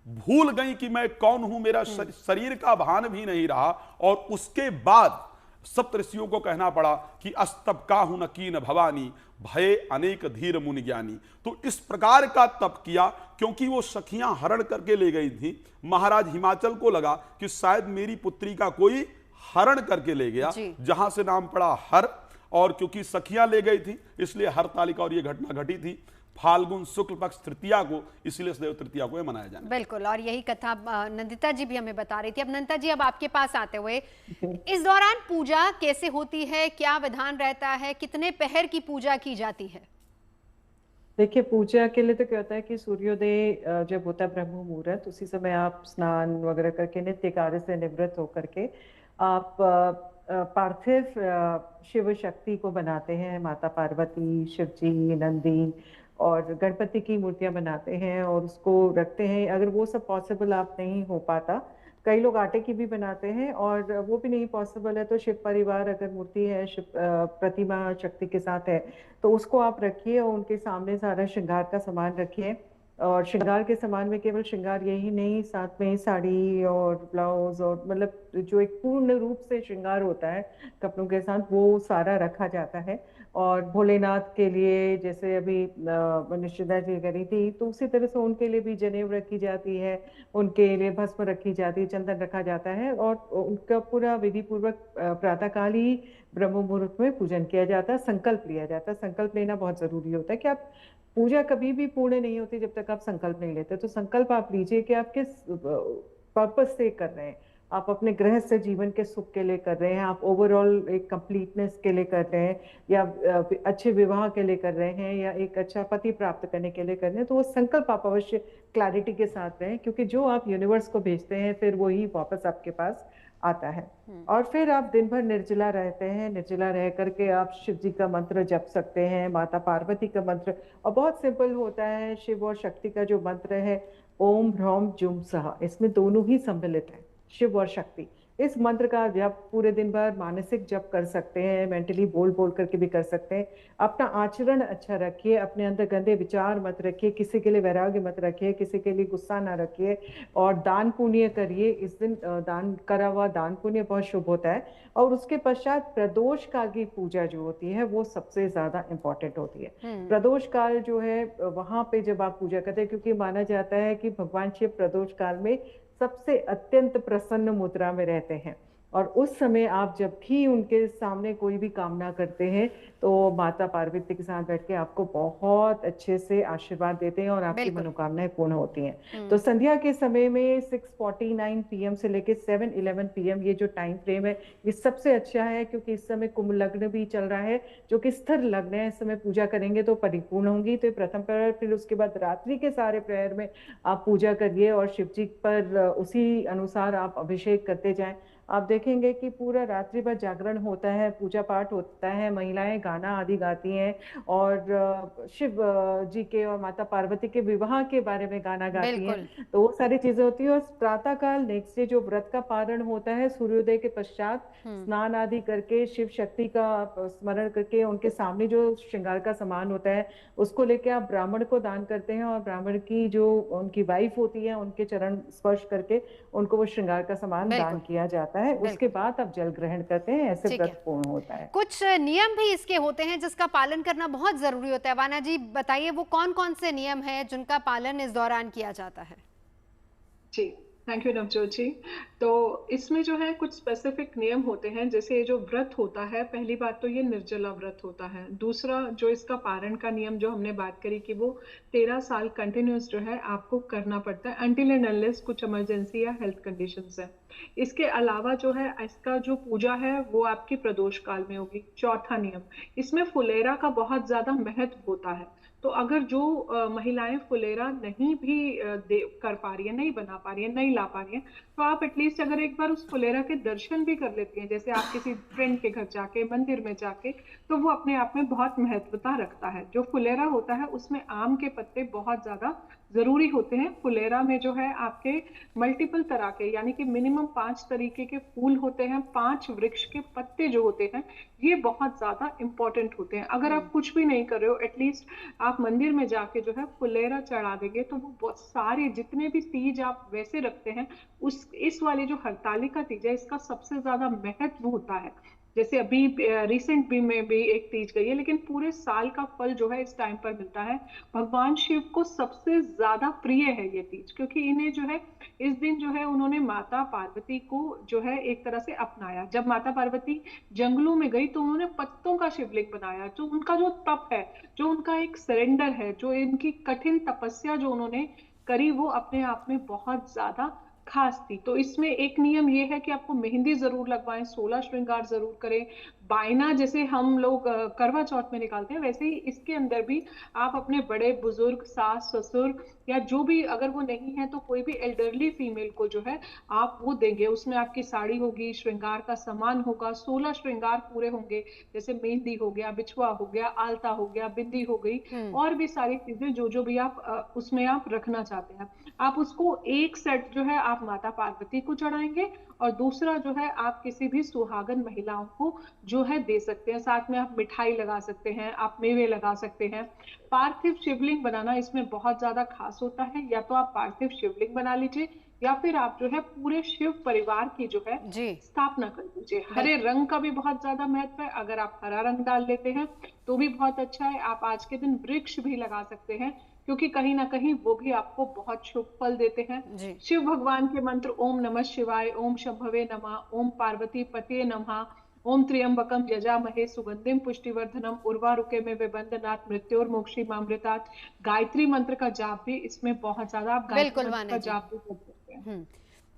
[SPEAKER 9] भूल गई कि मैं कौन हूं, मेरा शरीर का भान भी नहीं रहा। और उसके बाद सप्तऋषियों को कहना पड़ा कि अस्तप काहु न कीन भवानी, भय अनेक धीर मुनि ज्ञानी। तो इस प्रकार का तप किया क्योंकि वो सखियां हरण करके ले गई थी। महाराज हिमाचल को लगा कि शायद मेरी पुत्री का कोई हरण करके ले गया, जहां से नाम पड़ा हर। और क्योंकि सखियां ले गई थी इसलिए हरतालिका और ये घटना घटी थी फाल्गुन शुक्ल पक्ष तृतीया को, इसलिए सदैव तृतीया को मनाया जाना।
[SPEAKER 1] बिल्कुल, और यही कथा नंदिता जी भी हमें बता रही थी। अब नंदिता जी, अब आपके पास आते हुए, इस दौरान पूजा कैसे होती है, क्या विधान रहता है, कितने पहर की पूजा की जाती है?
[SPEAKER 6] देखिए, पूजा के लिए तो क्या होता है कि सूर्योदय जब होता है ब्रह्म मुहूर्त, उसी समय आप स्नान वगैरह करके नित्य कार्य से निवृत्त होकर के आप पार्थिव शिव शक्ति को बनाते हैं। माता पार्वती, शिव जी, नंदी और गणपति की मूर्तियां बनाते हैं और उसको रखते हैं। अगर वो सब पॉसिबल आप नहीं हो पाता, कई लोग आटे की भी बनाते हैं, और वो भी नहीं पॉसिबल है तो शिव परिवार अगर मूर्ति है, शिव प्रतिमा शक्ति के साथ है, तो उसको आप रखिए और उनके सामने सारा श्रृंगार का सामान रखिए। और श्रृंगार के सामान में केवल श्रृंगार यही नहीं, साथ में साड़ी और ब्लाउज और मतलब जो एक पूर्ण रूप से श्रृंगार होता है कपड़ों के साथ, वो सारा रखा जाता है। और भोलेनाथ के लिए जैसे अभी निश्चिता जी करी थी, तो उसी तरह से उनके लिए भी जनेऊ रखी जाती है, उनके लिए भस्म रखी जाती है, चंदन रखा जाता है। और उनका पूरा विधि पूर्वक प्रातःकाल ही ब्रह्म मुहूर्त में पूजन किया जाता है, संकल्प लिया जाता है। संकल्प लेना बहुत जरूरी होता है कि आप पूजा कभी भी पूर्ण नहीं होती जब तक आप संकल्प नहीं लेते। तो संकल्प आप लीजिए कि आप किस पर्पस से कर रहे हैं। आप अपने गृहस्थ जीवन के सुख के लिए कर रहे हैं, आप ओवरऑल एक कंप्लीटनेस के लिए कर रहे हैं, या अच्छे विवाह के लिए कर रहे हैं, या एक अच्छा पति प्राप्त करने के लिए कर रहे हैं, तो वो संकल्प आप अवश्य क्लैरिटी के साथ रहें, क्योंकि जो आप यूनिवर्स को भेजते हैं फिर वही वापस आपके पास आता है। और फिर आप दिन भर निर्जला रहते हैं। निर्जला रह करके आप शिव जी का मंत्र जप सकते हैं, माता पार्वती का मंत्र, और बहुत सिंपल होता है। शिव और शक्ति का जो मंत्र है ओम ह्रौम जुम सह, इसमें दोनों ही सम्मिलित है, शिव और शक्ति। इस मंत्र का जप पूरे दिन भर मानसिक जप कर सकते हैं, मेंटली बोल बोल करके भी कर सकते हैं। अपना आचरण अच्छा रखिए, अपने अंदर गंदे विचार मत रखिए, किसी के लिए वैराग्य मत रखिए, किसी के लिए गुस्सा ना रखिए, और दान पुण्य करिए। इस दिन दान करा हुआ दान पुण्य बहुत शुभ होता है। और उसके पश्चात प्रदोष काल की पूजा जो होती है वो सबसे ज्यादा इंपॉर्टेंट होती है। प्रदोष काल जो है वहां पे जब आप पूजा करते हैं, क्योंकि माना जाता है कि भगवान शिव प्रदोष काल में सबसे अत्यंत प्रसन्न मुद्रा में रहते हैं, और उस समय आप जब भी उनके सामने कोई भी कामना करते हैं तो माता पार्वती के साथ बैठ के आपको बहुत अच्छे से आशीर्वाद देते हैं और आपकी मनोकामनाएं पूर्ण होती हैं। तो संध्या के समय में 6:49 PM से लेके 7:11 PM ये जो टाइम फ्रेम है ये सबसे अच्छा है, क्योंकि इस समय कुंभ लग्न भी चल रहा है जो कि स्थिर लग्न है। इस समय पूजा करेंगे तो परिपूर्ण होंगी। तो प्रथम प्रहर, फिर उसके बाद रात्रि के सारे प्रहर में आप पूजा करिए और शिव जी पर उसी अनुसार आप अभिषेक करते जाएं। आप देखेंगे कि पूरा रात्रि भर जागरण होता है, पूजा पाठ होता है, महिलाएं गाना आदि गाती हैं और शिव जी के और माता पार्वती के विवाह के बारे में गाना गाती हैं। तो वो सारी चीजें होती है। और प्रातः काल नेक्स्ट डे जो व्रत का पारण होता है, सूर्योदय के पश्चात स्नान आदि करके शिव शक्ति का स्मरण करके उनके सामने जो श्रृंगार का सामान होता है उसको लेके आप ब्राह्मण को दान करते हैं, और ब्राह्मण की जो उनकी वाइफ होती है उनके चरण स्पर्श करके उनको वो श्रृंगार का सामान दान किया जाता है। उसके बाद आप जल ग्रहण करते हैं, ऐसे व्रत पूर्ण होता है।
[SPEAKER 1] कुछ नियम भी इसके होते हैं जिसका पालन करना बहुत जरूरी होता है। वाना जी बताइए वो कौन कौन से नियम हैं जिनका पालन इस दौरान किया जाता है?
[SPEAKER 7] जी, थैंक यू नवजोत जी। तो इसमें जो है कुछ स्पेसिफिक नियम होते हैं। जैसे ये जो व्रत होता है, पहली बात तो ये निर्जला व्रत होता है। दूसरा जो इसका पारण का नियम जो हमने बात करी कि वो 13 साल कंटिन्यूस जो है आपको करना पड़ता है, अनटिल एंड अनलेस कुछ इमरजेंसी या हेल्थ कंडीशंस है। इसके अलावा जो है इसका जो पूजा है वो आपकी प्रदोष काल में होगी। चौथा नियम, इसमें फुलेरा का बहुत ज्यादा महत्व होता है। तो अगर जो महिलाएं फुलेरा नहीं भी कर पा रही है, नहीं बना पा रही है, नहीं ला पा रही है, तो आप एटलीस्ट अगर एक बार उस फुलेरा के दर्शन भी कर लेती हैं, जैसे आप किसी फ्रेंड के घर जाके, मंदिर में जाके, तो वो अपने आप में बहुत महत्वता रखता है। जो फुलेरा होता है उसमें आम के पत्ते बहुत ज्यादा जरूरी होते हैं। फुलेरा में जो है आपके मल्टीपल तरह के, यानी कि मिनिमम 5 तरीके के फूल होते हैं, 5 वृक्ष के पत्ते जो होते हैं ये बहुत ज्यादा इंपॉर्टेंट होते हैं। अगर आप कुछ भी नहीं कर रहे हो, एटलीस्ट आप मंदिर में जाके जो है फुलेरा चढ़ा देंगे तो वो बहुत सारे जितने भी तीज आप वैसे रखते हैं उस इस वाली जो हरतालिका तीज है इसका सबसे ज्यादा महत्व होता है। जैसे अभी रिसेंट भी में भी एक तीज गई है, लेकिन पूरे साल का फल जो है इस टाइम पर मिलता है। भगवान शिव को सबसे ज्यादा प्रिय है ये तीज, क्योंकि इन्हें जो है इस दिन जो है उन्होंने माता पार्वती को जो है एक तरह से अपनाया। जब माता पार्वती जंगलों में गई तो उन्होंने पत्तों का शिवलिंग बनाया। जो उनका जो तप है, जो उनका एक सरेंडर है, जो इनकी कठिन तपस्या जो उन्होंने करी, वो अपने आप में बहुत ज्यादा खास थी। तो इसमें एक नियम ये है कि आपको मेहंदी जरूर लगवाएं, 16 श्रृंगार जरूर करें। बायना जैसे हम लोग करवा चौथ में निकालते हैं, वैसे ही इसके अंदर भी आप अपने बड़े बुजुर्ग, सास ससुर या जो भी, अगर वो नहीं है तो कोई भी एल्डरली फीमेल को जो है आप वो देंगे। उसमें आपकी साड़ी होगी, श्रृंगार का सामान होगा, 16 श्रृंगार पूरे होंगे। जैसे मेहंदी हो गया, बिछुआ हो गया, आलता हो गया, बिंदी हो गई, और भी सारी चीजें जो जो भी आप उसमें आप रखना चाहते हैं, आप उसको एक सेट जो है आप माता पार्वती को चढ़ाएंगे और दूसरा जो है आप किसी भी सुहागन महिलाओं को जो है दे सकते हैं। साथ में आप मिठाई लगा सकते हैं, आप मेवे लगा सकते हैं। पार्थिव शिवलिंग बनाना इसमें बहुत ज्यादा खास होता है। या तो आप पार्थिव शिवलिंग बना लीजिए या फिर आप जो है पूरे शिव परिवार की जो है स्थापना कर दीजिए। हरे रंग का भी बहुत ज्यादा महत्व है। अगर आप हरा रंग डाल लेते हैं तो भी बहुत अच्छा है। आप आज के दिन वृक्ष भी लगा सकते हैं, क्योंकि कहीं ना कहीं वो भी आपको बहुत शुभ फल देते हैं। शिव भगवान के मंत्र ओम नमः शिवाय, ओम शंभवे नमः, ओम पार्वती पते नमः, ओम त्र्यंबकम यजामहे सुगंधिम पुष्टिवर्धनम उर्वारुके में विबंधनात् मृत्योर्मोक्षीमामृतात्। गायत्री मंत्र का जाप भी इसमें बहुत ज्यादा, आप गायत्री
[SPEAKER 1] बिल्कुल
[SPEAKER 7] मंत्र
[SPEAKER 1] वाणी
[SPEAKER 7] का
[SPEAKER 1] जी।
[SPEAKER 7] जाप भी कर सकते हैं।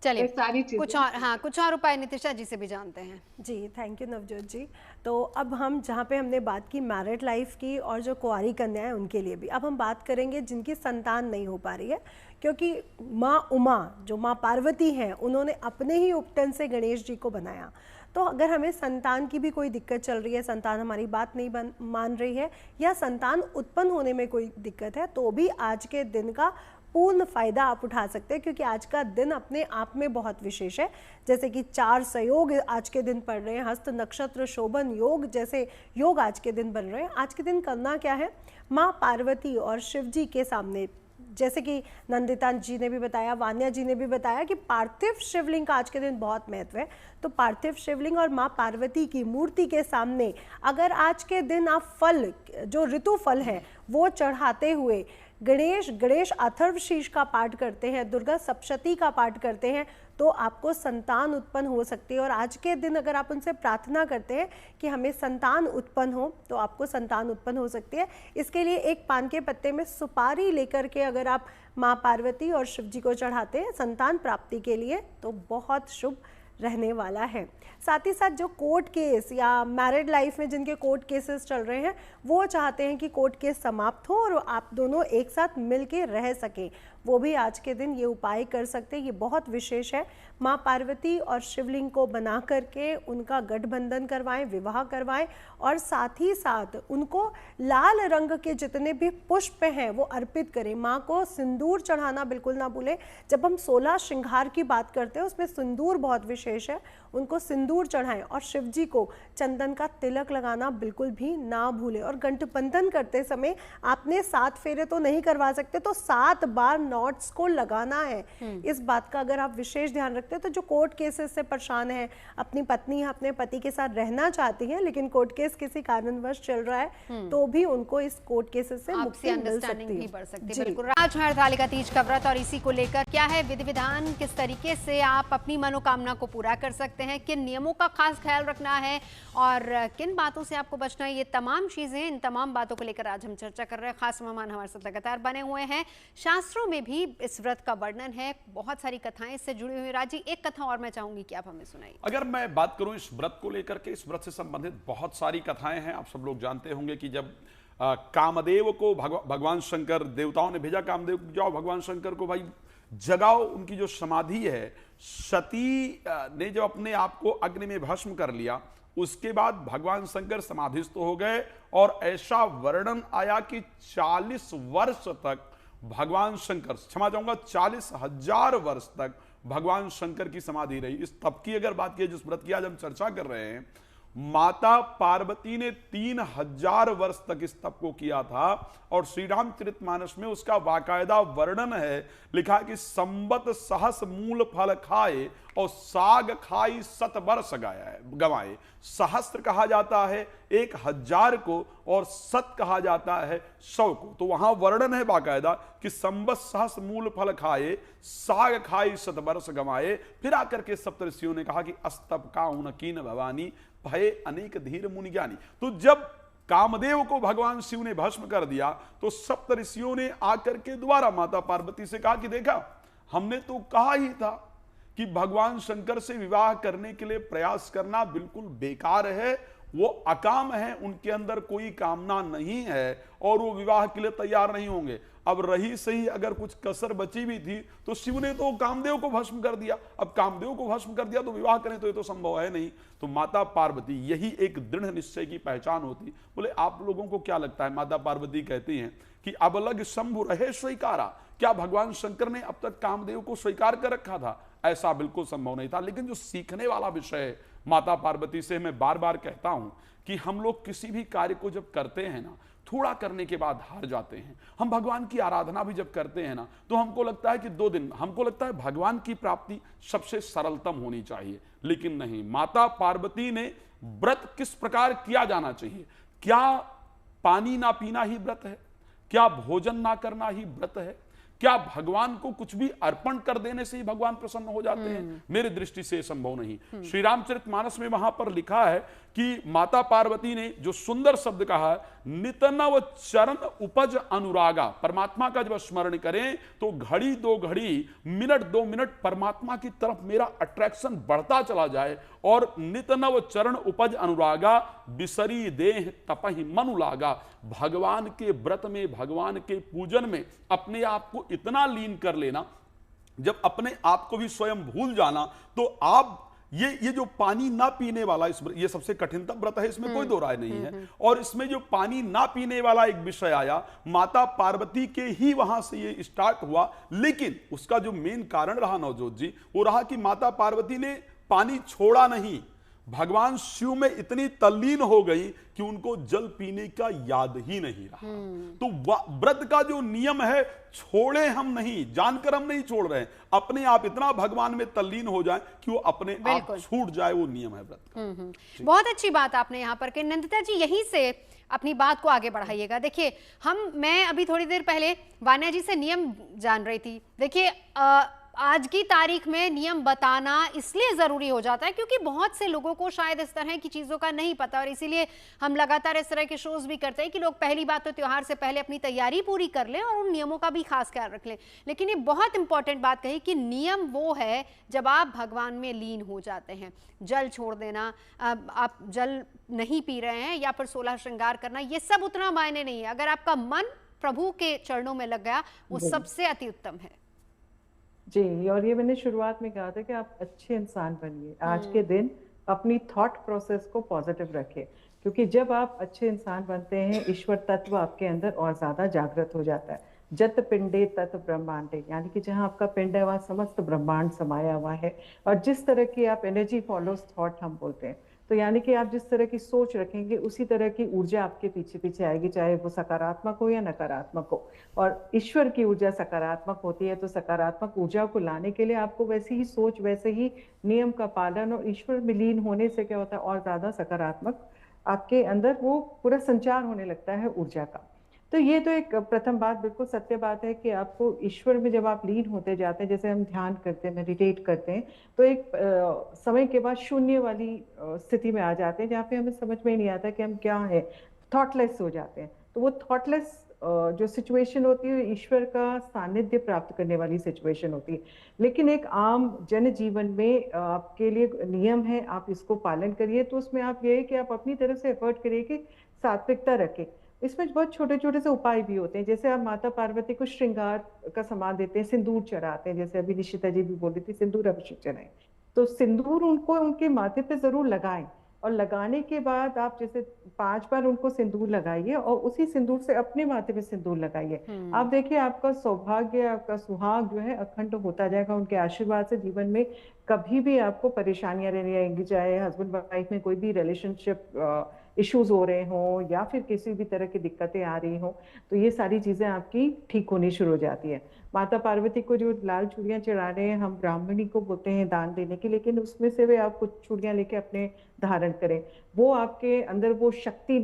[SPEAKER 1] चलिए
[SPEAKER 7] ये सारी चीजें
[SPEAKER 1] कुछ और, हाँ कुछ और उपाय नितिशा जी से भी जानते हैं।
[SPEAKER 8] जी थैंक यू नवजोत जी। तो अब हम जहाँ पे हमने बात की मैरिड लाइफ की और जो कुंवारी कन्या है उनके लिए भी, अब हम बात करेंगे जिनकी संतान नहीं हो पा रही है, क्योंकि माँ उमा जो माँ पार्वती हैं उन्होंने अपने ही उपटन से गणेश जी को बनाया। तो अगर हमें संतान की भी कोई दिक्कत चल रही है, संतान हमारी बात नहीं मान रही है या संतान उत्पन्न होने में कोई दिक्कत है, तो भी आज के दिन का पूर्ण फायदा आप उठा सकते हैं, क्योंकि आज का दिन अपने आप में बहुत विशेष है। जैसे कि 4 संयोग आज के दिन पड़ रहे हैं, हस्त नक्षत्र शोभन योग जैसे योग आज के दिन बन रहे हैं। आज के दिन करना क्या है, माँ पार्वती और शिव जी के सामने, जैसे कि नंदिता जी ने भी बताया, वान्या जी ने भी बताया कि पार्थिव शिवलिंग का आज के दिन बहुत महत्व है। तो पार्थिव शिवलिंग और माँ पार्वती की मूर्ति के सामने अगर आज के दिन आप फल, जो ऋतु फल है वो चढ़ाते हुए गणेश अथर्वशीष का पाठ करते हैं, दुर्गा सप्तशती का पाठ करते हैं, तो आपको संतान उत्पन्न हो सकती है। और आज के दिन अगर आप उनसे प्रार्थना करते हैं कि हमें संतान उत्पन्न हो, तो आपको संतान उत्पन्न हो सकती है। इसके लिए एक पान के पत्ते में सुपारी लेकर के अगर आप माँ पार्वती और शिव जी को चढ़ाते हैं संतान प्राप्ति के लिए, तो बहुत शुभ रहने वाला है। साथ ही साथ जो कोर्ट केस या मैरिड लाइफ में जिनके कोर्ट केसेस चल रहे हैं, वो चाहते हैं कि कोर्ट केस समाप्त हो और आप दोनों एक साथ मिलके रह सकें, वो भी आज के दिन ये उपाय कर सकते हैं। ये बहुत विशेष है। माँ पार्वती और शिवलिंग को बना करके उनका गठबंधन करवाएं, विवाह करवाएं और साथ ही साथ उनको लाल रंग के जितने भी पुष्प हैं वो अर्पित करें। माँ को सिंदूर चढ़ाना बिल्कुल ना भूलें। जब हम 16 श्रृंगार की बात करते हैं उसमें सिंदूर बहुत विशेष है, उनको सिंदूर चढ़ाएं और शिव जी को चंदन का तिलक लगाना बिल्कुल भी ना भूलें। और गठबंधन करते समय आपने 7 फेरे तो नहीं करवा सकते, तो 7 बार नॉट्स को लगाना है। इस बात का अगर आप विशेष ध्यान रखते हैं तो जो कोर्ट केसेस से परेशान है, अपनी पत्नी अपने पति के साथ रहना चाहती हैं लेकिन कोर्ट केस किसी कारणवश चल रहा है, तो भी उनको इस कोर्ट केसेस से मुक्ति मिल सकती है।
[SPEAKER 1] बढ़ सकती है। बिल्कुल। आज हरतालिका तीज का व्रत और इसी को लेकर क्या है विधि विधान, किस तरीके से आप अपनी मनोकामना को पूरा कर सकते हैं, किन नियमों का खास ख्याल रखना है और किन बातों से आपको बचना है, ये तमाम चीजें, इन तमाम बातों को लेकर आज हम चर्चा कर रहे हैं। खास मेहमान हमारे साथ लगातार बने हुए हैं। शास्त्रों में भी इस व्रत का वर्णन है, बहुत सारी कथाएं इससे जुड़ी हुई। राजी, एक कथा और मैं चाहूंगी कि आप हमें सुनाइए।
[SPEAKER 9] अगर मैं बात करूं इस व्रत को लेकर के, इस व्रत से संबंधित बहुत सारी कथाएं हैं। आप सब लोग जानते होंगे कि जब कामदेव को भगवान शंकर, देवताओं ने भेजा कामदेव को, जाओ भगवान शंकर को भाई जगाओ। उनकी जो समाधि है, सती ने जब अपने आप को अग्नि में भस्म कर लिया, उसके बाद भगवान शंकर समाधिस्थ हो गए और ऐसा वर्णन आया कि 40 वर्ष तक भगवान शंकर, क्षमा चाहूंगा 40,000 वर्ष तक भगवान शंकर की समाधि रही। इस तप की अगर बात की, जिस व्रत की आज हम चर्चा कर रहे हैं, माता पार्वती ने 3000 वर्ष तक इस तप को किया था और श्री रामचरितमानस में उसका बाकायदा वर्णन है। लिखा है कि संबत सहस मूल फल खाए और साग खाई 7 वर्ष गवाए। सहस्त्र कहा जाता है 1000 को और 7 कहा जाता है 100 को। तो वहां वर्णन है बाकायदा कि संबत सहस मूल फल खाए, साग खाई 7 वर्ष गवाए। फिर आकर के सप्तऋषियों ने कहा कि अस्तप का कीन भवानी भय अनेक धीर मुनि ज्ञानी। तो जब कामदेव को भगवान शिव ने भस्म कर दिया तो सप्तऋषियों ने आकर के दोबारा माता पार्वती से कहा कि देखा, हमने तो कहा ही था कि भगवान शंकर से विवाह करने के लिए प्रयास करना बिल्कुल बेकार है, वो अकाम है, उनके अंदर कोई कामना नहीं है और वो विवाह के लिए तैयार नहीं होंगे। अब रही सही अगर कुछ कसर बची भी थी तो शिव ने तो कामदेव को भस्म कर दिया। अब कामदेव को भस्म कर दिया तो विवाह करें तो ये तो संभव है नहीं। तो माता पार्वती, यही एक दृढ़ निश्चय की पहचान होती। बोले आप लोगों को क्या लगता है? माता पार्वती कहती हैं कि अब अलग शंभु रहे स्वीकारा। क्या भगवान शंकर ने अब तक कामदेव को स्वीकार कर रखा था? ऐसा बिल्कुल संभव नहीं था। लेकिन जो सीखने वाला विषय है माता पार्वती से, मैं बार बार कहता हूं कि हम लोग किसी भी कार्य को जब करते हैं ना, थोड़ा करने के बाद हार जाते हैं। हम भगवान की आराधना भी जब करते हैं ना, तो हमको लगता है कि 2 दिन, हमको लगता है भगवान की प्राप्ति सबसे सरलतम होनी चाहिए। लेकिन नहीं, माता पार्वती ने व्रत किस प्रकार किया जाना चाहिए। क्या पानी ना पीना ही व्रत है? क्या भोजन ना करना ही व्रत है? क्या भगवान को कुछ भी अर्पण कर देने से ही भगवान प्रसन्न हो जाते हैं? मेरी दृष्टि से संभव नहीं। श्री रामचरितमानस में वहां पर लिखा है कि माता पार्वती ने जो सुंदर शब्द कहा है, नितनव चरण उपज अनुरागा। परमात्मा का जब स्मरण करें तो घड़ी दो घड़ी, मिनट दो मिनट परमात्मा की तरफ मेरा अट्रैक्शन बढ़ता चला जाए। और नितनव चरण उपज अनुरागा, बिसरी देह तपहि मनु लागा। भगवान के व्रत में, भगवान के पूजन में अपने आप को इतना लीन कर लेना, जब अपने आप को भी स्वयं भूल जाना, तो आप ये जो पानी ना पीने वाला, ये सबसे कठिनतम व्रत है, इसमें कोई दो राय नहीं है। और इसमें जो पानी ना पीने वाला एक विषय आया, माता पार्वती के ही वहां से ये स्टार्ट हुआ। लेकिन उसका जो मेन कारण रहा नवजोत जी, वो रहा कि माता पार्वती ने पानी छोड़ा नहीं, भगवान शिव में इतनी तल्लीन हो गई कि उनको जल पीने का याद ही नहीं रहा। तो व्रत का जो नियम है, छोड़े हम नहीं, जानकर हम नहीं छोड़ रहे हैं, अपने आप इतना भगवान में तल्लीन हो जाए कि वो अपने आप छूट जाए, वो नियम है व्रत का।
[SPEAKER 1] बहुत अच्छी बात आपने यहाँ पर कि नंदिता जी यहीं से अपनी बात को आगे बढ़ाइएगा। देखिए मैं अभी थोड़ी देर पहले वान्या जी से नियम जान रही थी। देखिए आज की तारीख में नियम बताना इसलिए ज़रूरी हो जाता है क्योंकि बहुत से लोगों को शायद इस तरह की चीज़ों का नहीं पता, और इसीलिए हम लगातार इस तरह के शोज भी करते हैं कि लोग पहली बात तो त्यौहार से पहले अपनी तैयारी पूरी कर लें और उन नियमों का भी खास ख्याल रख लें। लेकिन ये बहुत इंपॉर्टेंट बात कही कि नियम वो है जब आप भगवान में लीन हो जाते हैं। जल छोड़ देना, आप जल नहीं पी रहे हैं या फिर 16 श्रृंगार करना, ये सब उतना मायने नहीं है। अगर आपका मन प्रभु के चरणों में लग गया, वो सबसे अति उत्तम है।
[SPEAKER 6] जी, और ये मैंने शुरुआत में कहा था कि आप अच्छे इंसान बनिए, आज के दिन अपनी थॉट प्रोसेस को पॉजिटिव रखें, क्योंकि जब आप अच्छे इंसान बनते हैं, ईश्वर तत्व आपके अंदर और ज्यादा जागृत हो जाता है। जत पिंडे तत् ब्रह्मांडे, यानी कि जहाँ आपका पिंड है वहाँ समस्त ब्रह्मांड समाया हुआ है। और जिस तरह की आप एनर्जी फॉलोज थॉट हम बोलते हैं, तो यानी कि आप जिस तरह की सोच रखेंगे उसी तरह की ऊर्जा आपके पीछे पीछे आएगी, चाहे वो सकारात्मक हो या नकारात्मक हो। और ईश्वर की ऊर्जा सकारात्मक होती है, तो सकारात्मक ऊर्जा को लाने के लिए आपको वैसी ही सोच, वैसे ही नियम का पालन और ईश्वर में लीन होने से क्या होता है, और ज्यादा सकारात्मक आपके अंदर वो पूरा संचार होने लगता है ऊर्जा का। तो ये तो एक प्रथम बात, बिल्कुल सत्य बात है कि आपको ईश्वर में जब आप लीन होते जाते हैं, जैसे हम ध्यान करते हैं, मेडिटेट करते हैं, तो एक समय के बाद शून्य वाली स्थिति में आ जाते हैं, जहाँ पे हमें समझ में ही नहीं आता कि हम क्या है, थॉटलेस हो जाते हैं। तो वो थॉटलेस जो सिचुएशन होती है, ईश्वर का सानिध्य प्राप्त करने वाली सिचुएशन होती है। लेकिन एक आम जनजीवन में आपके लिए नियम है, आप इसको पालन करिए। तो उसमें आप ये है कि आप अपनी तरफ से एफर्ट करिए कि सात्विकता रखें। इसमें बहुत छोटे छोटे से उपाय भी होते हैं, जैसे आप माता पार्वती को श्रृंगार का सामान देते हैं, सिंदूर चढ़ाते हैं, जैसे अभी निशिता जी भी बोल रही थी सिंदूर अवश्य चढ़ाएं। तो सिंदूर उनको उनके माथे पे जरूर लगाएं, और लगाने के बाद आप जैसे 5 बार उनको सिंदूर लगाइए और उसी सिंदूर से अपने माथे पे सिंदूर लगाइए। आप देखिए आपका सौभाग्य, आपका सुहाग जो है अखंड होता जाएगा। उनके आशीर्वाद से जीवन में कभी भी आपको परेशानियां नहीं आएंगी, चाहे हस्बैंड वाइफ में कोई भी रिलेशनशिप इश्यूज हो रहे हों या फिर किसी भी तरह की दिक्कतें आ रही हों, तो ये सारी चीजें आपकी ठीक होनी शुरू हो जाती है। माता पार्वती को जो लाल चूड़ियां चढ़ा रहे हैं, हम ब्राह्मणी को बोलते हैं दान देने की, लेकिन उसमें से वे आप कुछ चूड़ियां लेके अपने धारण करें, वो आपके अंदर वो शक्ति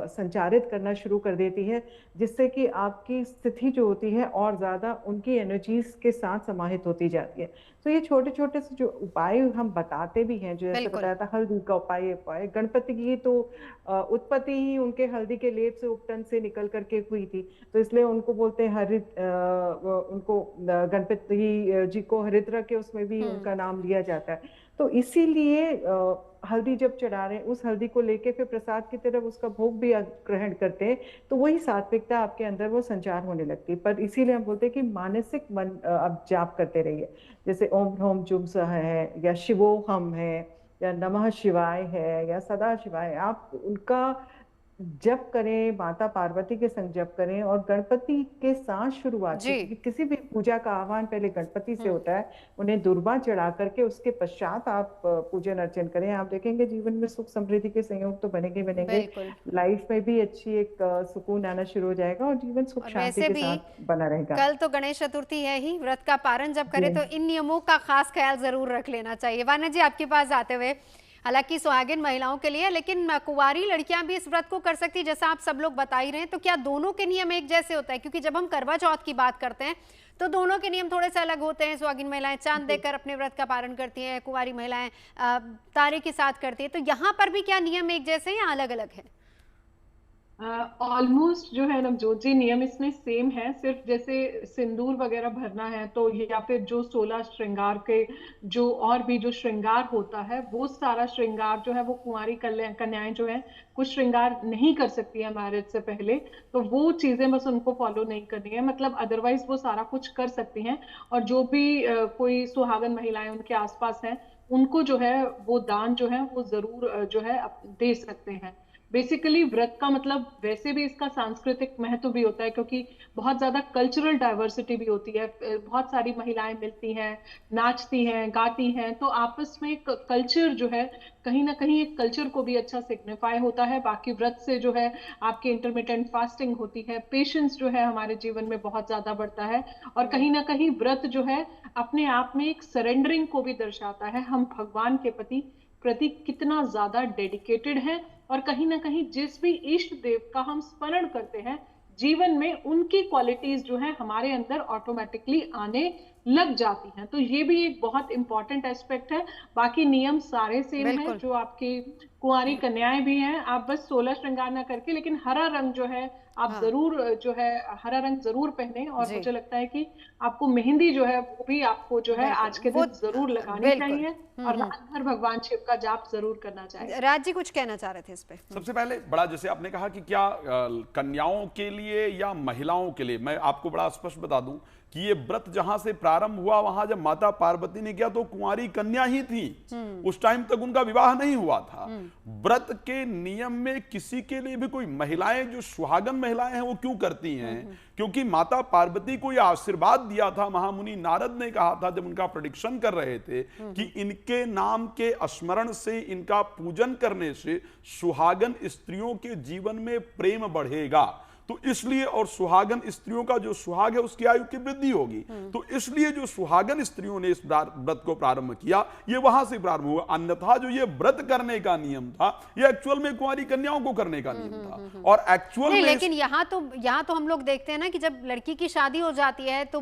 [SPEAKER 6] संचारित करना शुरू कर देती है, जिससे कि आपकी स्थिति जो होती है और ज्यादा उनकी एनर्जीज के साथ समाहित होती जाती है। तो ये छोटे छोटे से जो उपाय हम बताते भी हैं, जो ऐसे बताया था हल्दी का उपाय, गणपति की तो उत्पत्ति ही उनके हल्दी के लेप से, उपटन से निकल करके हुई थी, तो इसलिए उनको बोलते हैं हरित, उनको गणपति जी को हरिद्रा के उसमें भी उनका नाम लिया जाता है। तो इसीलिए हल्दी जब चढ़ा रहे हैं, उस हल्दी को लेके फिर प्रसाद की तरफ उसका भोग भी ग्रहण करते हैं, तो वही सात्विकता आपके अंदर वो संचार होने लगती है। पर इसीलिए हम बोलते हैं कि मानसिक मन आप जाप करते रहिए, जैसे ओम ह्रौम जुम सह है, या शिवोहम है, या नमः शिवाय है, या सदा शिवाय, आप उनका जप करें, माता पार्वती के संग जप करें। और गणपति के साथ शुरुआत, किसी भी पूजा का आह्वान पहले गणपति से होता है, उन्हें दुर्बा चढ़ा करके उसके पश्चात आप पूजन अर्चन करें। आप देखेंगे जीवन में सुख समृद्धि के संयोग तो बनेंगे, लाइफ में भी अच्छी एक सुकून आना शुरू हो जाएगा और जीवन सुख शांति के साथ बना रहेगा।
[SPEAKER 1] कल तो गणेश चतुर्थी है ही, व्रत का पारण जब करें तो इन नियमों का खास ख्याल जरूर रख लेना चाहिए। वान्या जी आपके पास आते हुए, हालांकि सुहागिन महिलाओं के लिए, लेकिन कुंवारी लड़कियां भी इस व्रत को कर सकती, जैसा आप सब लोग बता ही रहे हैं, तो क्या दोनों के नियम एक जैसे होता है? क्योंकि जब हम करवा चौथ की बात करते हैं तो दोनों के नियम थोड़े से अलग होते हैं। सुहागिन महिलाएं चांद देखकर अपने व्रत का पालन करती हैं, कुंवारी महिलाएं तारे के साथ करती है। तो यहाँ पर भी क्या नियम एक जैसे हैं या अलग अलग है?
[SPEAKER 7] ऑलमोस्ट जो है नवजोत जी नियम इसमें सेम है, सिर्फ जैसे सिंदूर वगैरह भरना है तो या फिर जो 16 श्रृंगार के जो और भी जो श्रृंगार होता है वो सारा श्रृंगार जो है वो कुंवारी कन्याएं जो है कुछ श्रृंगार नहीं कर सकती है मैरिज से पहले, तो वो चीजें बस उनको फॉलो नहीं करनी है, मतलब अदरवाइज वो सारा कुछ कर सकती हैं। और जो भी कोई सुहागन महिलाएं उनके आसपास हैं उनको जो है वो दान जो है वो जरूर जो है दे सकते हैं। बेसिकली व्रत का मतलब वैसे भी इसका सांस्कृतिक महत्व भी होता है, क्योंकि बहुत ज्यादा कल्चरल डाइवर्सिटी भी होती है, बहुत सारी महिलाएं मिलती हैं, नाचती हैं, गाती हैं, तो आपस में कल्चर जो है कहीं ना कहीं एक कल्चर को भी अच्छा सिग्निफाई होता है। बाकी व्रत से जो है आपकी इंटरमिटेंट फास्टिंग होती है, पेशेंस जो है हमारे जीवन में बहुत ज्यादा बढ़ता है, और कहीं ना कहीं व्रत जो है अपने आप में एक सरेंडरिंग को भी दर्शाता है। हम भगवान के प्रति कितना ज्यादा डेडिकेटेड हैं, और कहीं ना कहीं जिस भी इष्ट देव का हम स्मरण करते हैं जीवन में उनकी क्वालिटीज जो है हमारे अंदर ऑटोमेटिकली आने लग जाती हैं। तो ये भी एक बहुत इंपॉर्टेंट एस्पेक्ट है। बाकी नियम सारे सेम है, जो आपकी कुंवारी कन्याएं भी हैं, आप बस 16 श्रृंगार ना करके लेकिन हरा रंग जो है आप जरूर जो है हरा रंग जरूर पहने। और मुझे लगता है कि आपको मेहंदी जो है वो भी आपको जो है आज के दिन जरूर लगानी चाहिए, और रात भर भगवान शिव का जाप जरूर करना चाहिए।
[SPEAKER 1] राज जी कुछ कहना चाह रहे थे इस पे?
[SPEAKER 9] सबसे पहले बड़ा जैसे आपने कहा कि क्या कन्याओं के लिए या महिलाओं के लिए, मैं आपको बड़ा स्पष्ट बता दूं कि ये व्रत जहां से प्रारंभ हुआ वहां जब माता पार्वती ने किया तो कुंवारी कन्या ही थी, उस टाइम तक उनका विवाह नहीं हुआ था। व्रत के नियम में किसी के लिए भी कोई महिलाएं जो सुहागन महिलाएं हैं वो क्यों करती हैं? क्योंकि माता पार्वती को यह आशीर्वाद दिया था, महामुनि नारद ने कहा था जब उनका प्रेडिक्शन कर रहे थे कि इनके नाम के स्मरण से, इनका पूजन करने से सुहागन स्त्रियों के जीवन में प्रेम बढ़ेगा, तो इसलिए, और सुहागन स्त्रियों का जो सुहाग है उसकी आयु की वृद्धि होगी, तो इसलिए जो सुहागन स्त्रियों ने इस व्रत को प्रारंभ किया ये वहां से प्रारंभ हुआ। अन्यथा जो ये व्रत करने का नियम था ये एक्चुअल में कुंवारी कन्याओं को करने का नियम था। और एक्चुअल में
[SPEAKER 1] लेकिन यहाँ तो हम लोग देखते हैं ना कि जब लड़की की शादी हो जाती है तो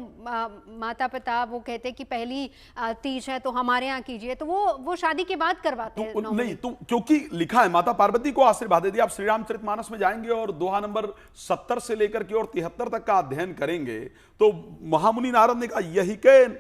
[SPEAKER 1] माता पिता वो कहते हैं कि पहली तीज है तो हमारे यहाँ कीजिए, तो वो शादी के बाद करवाते हैं।
[SPEAKER 9] नहीं, तो क्योंकि लिखा है माता पार्वती को आशीर्वाद दे दिया। आप श्री रामचरितमानस में जाएंगे और दोहा नंबर 70 से लेकर के और 73 तक का अध्ययन करेंगे तो महामुनि नारद ने कहा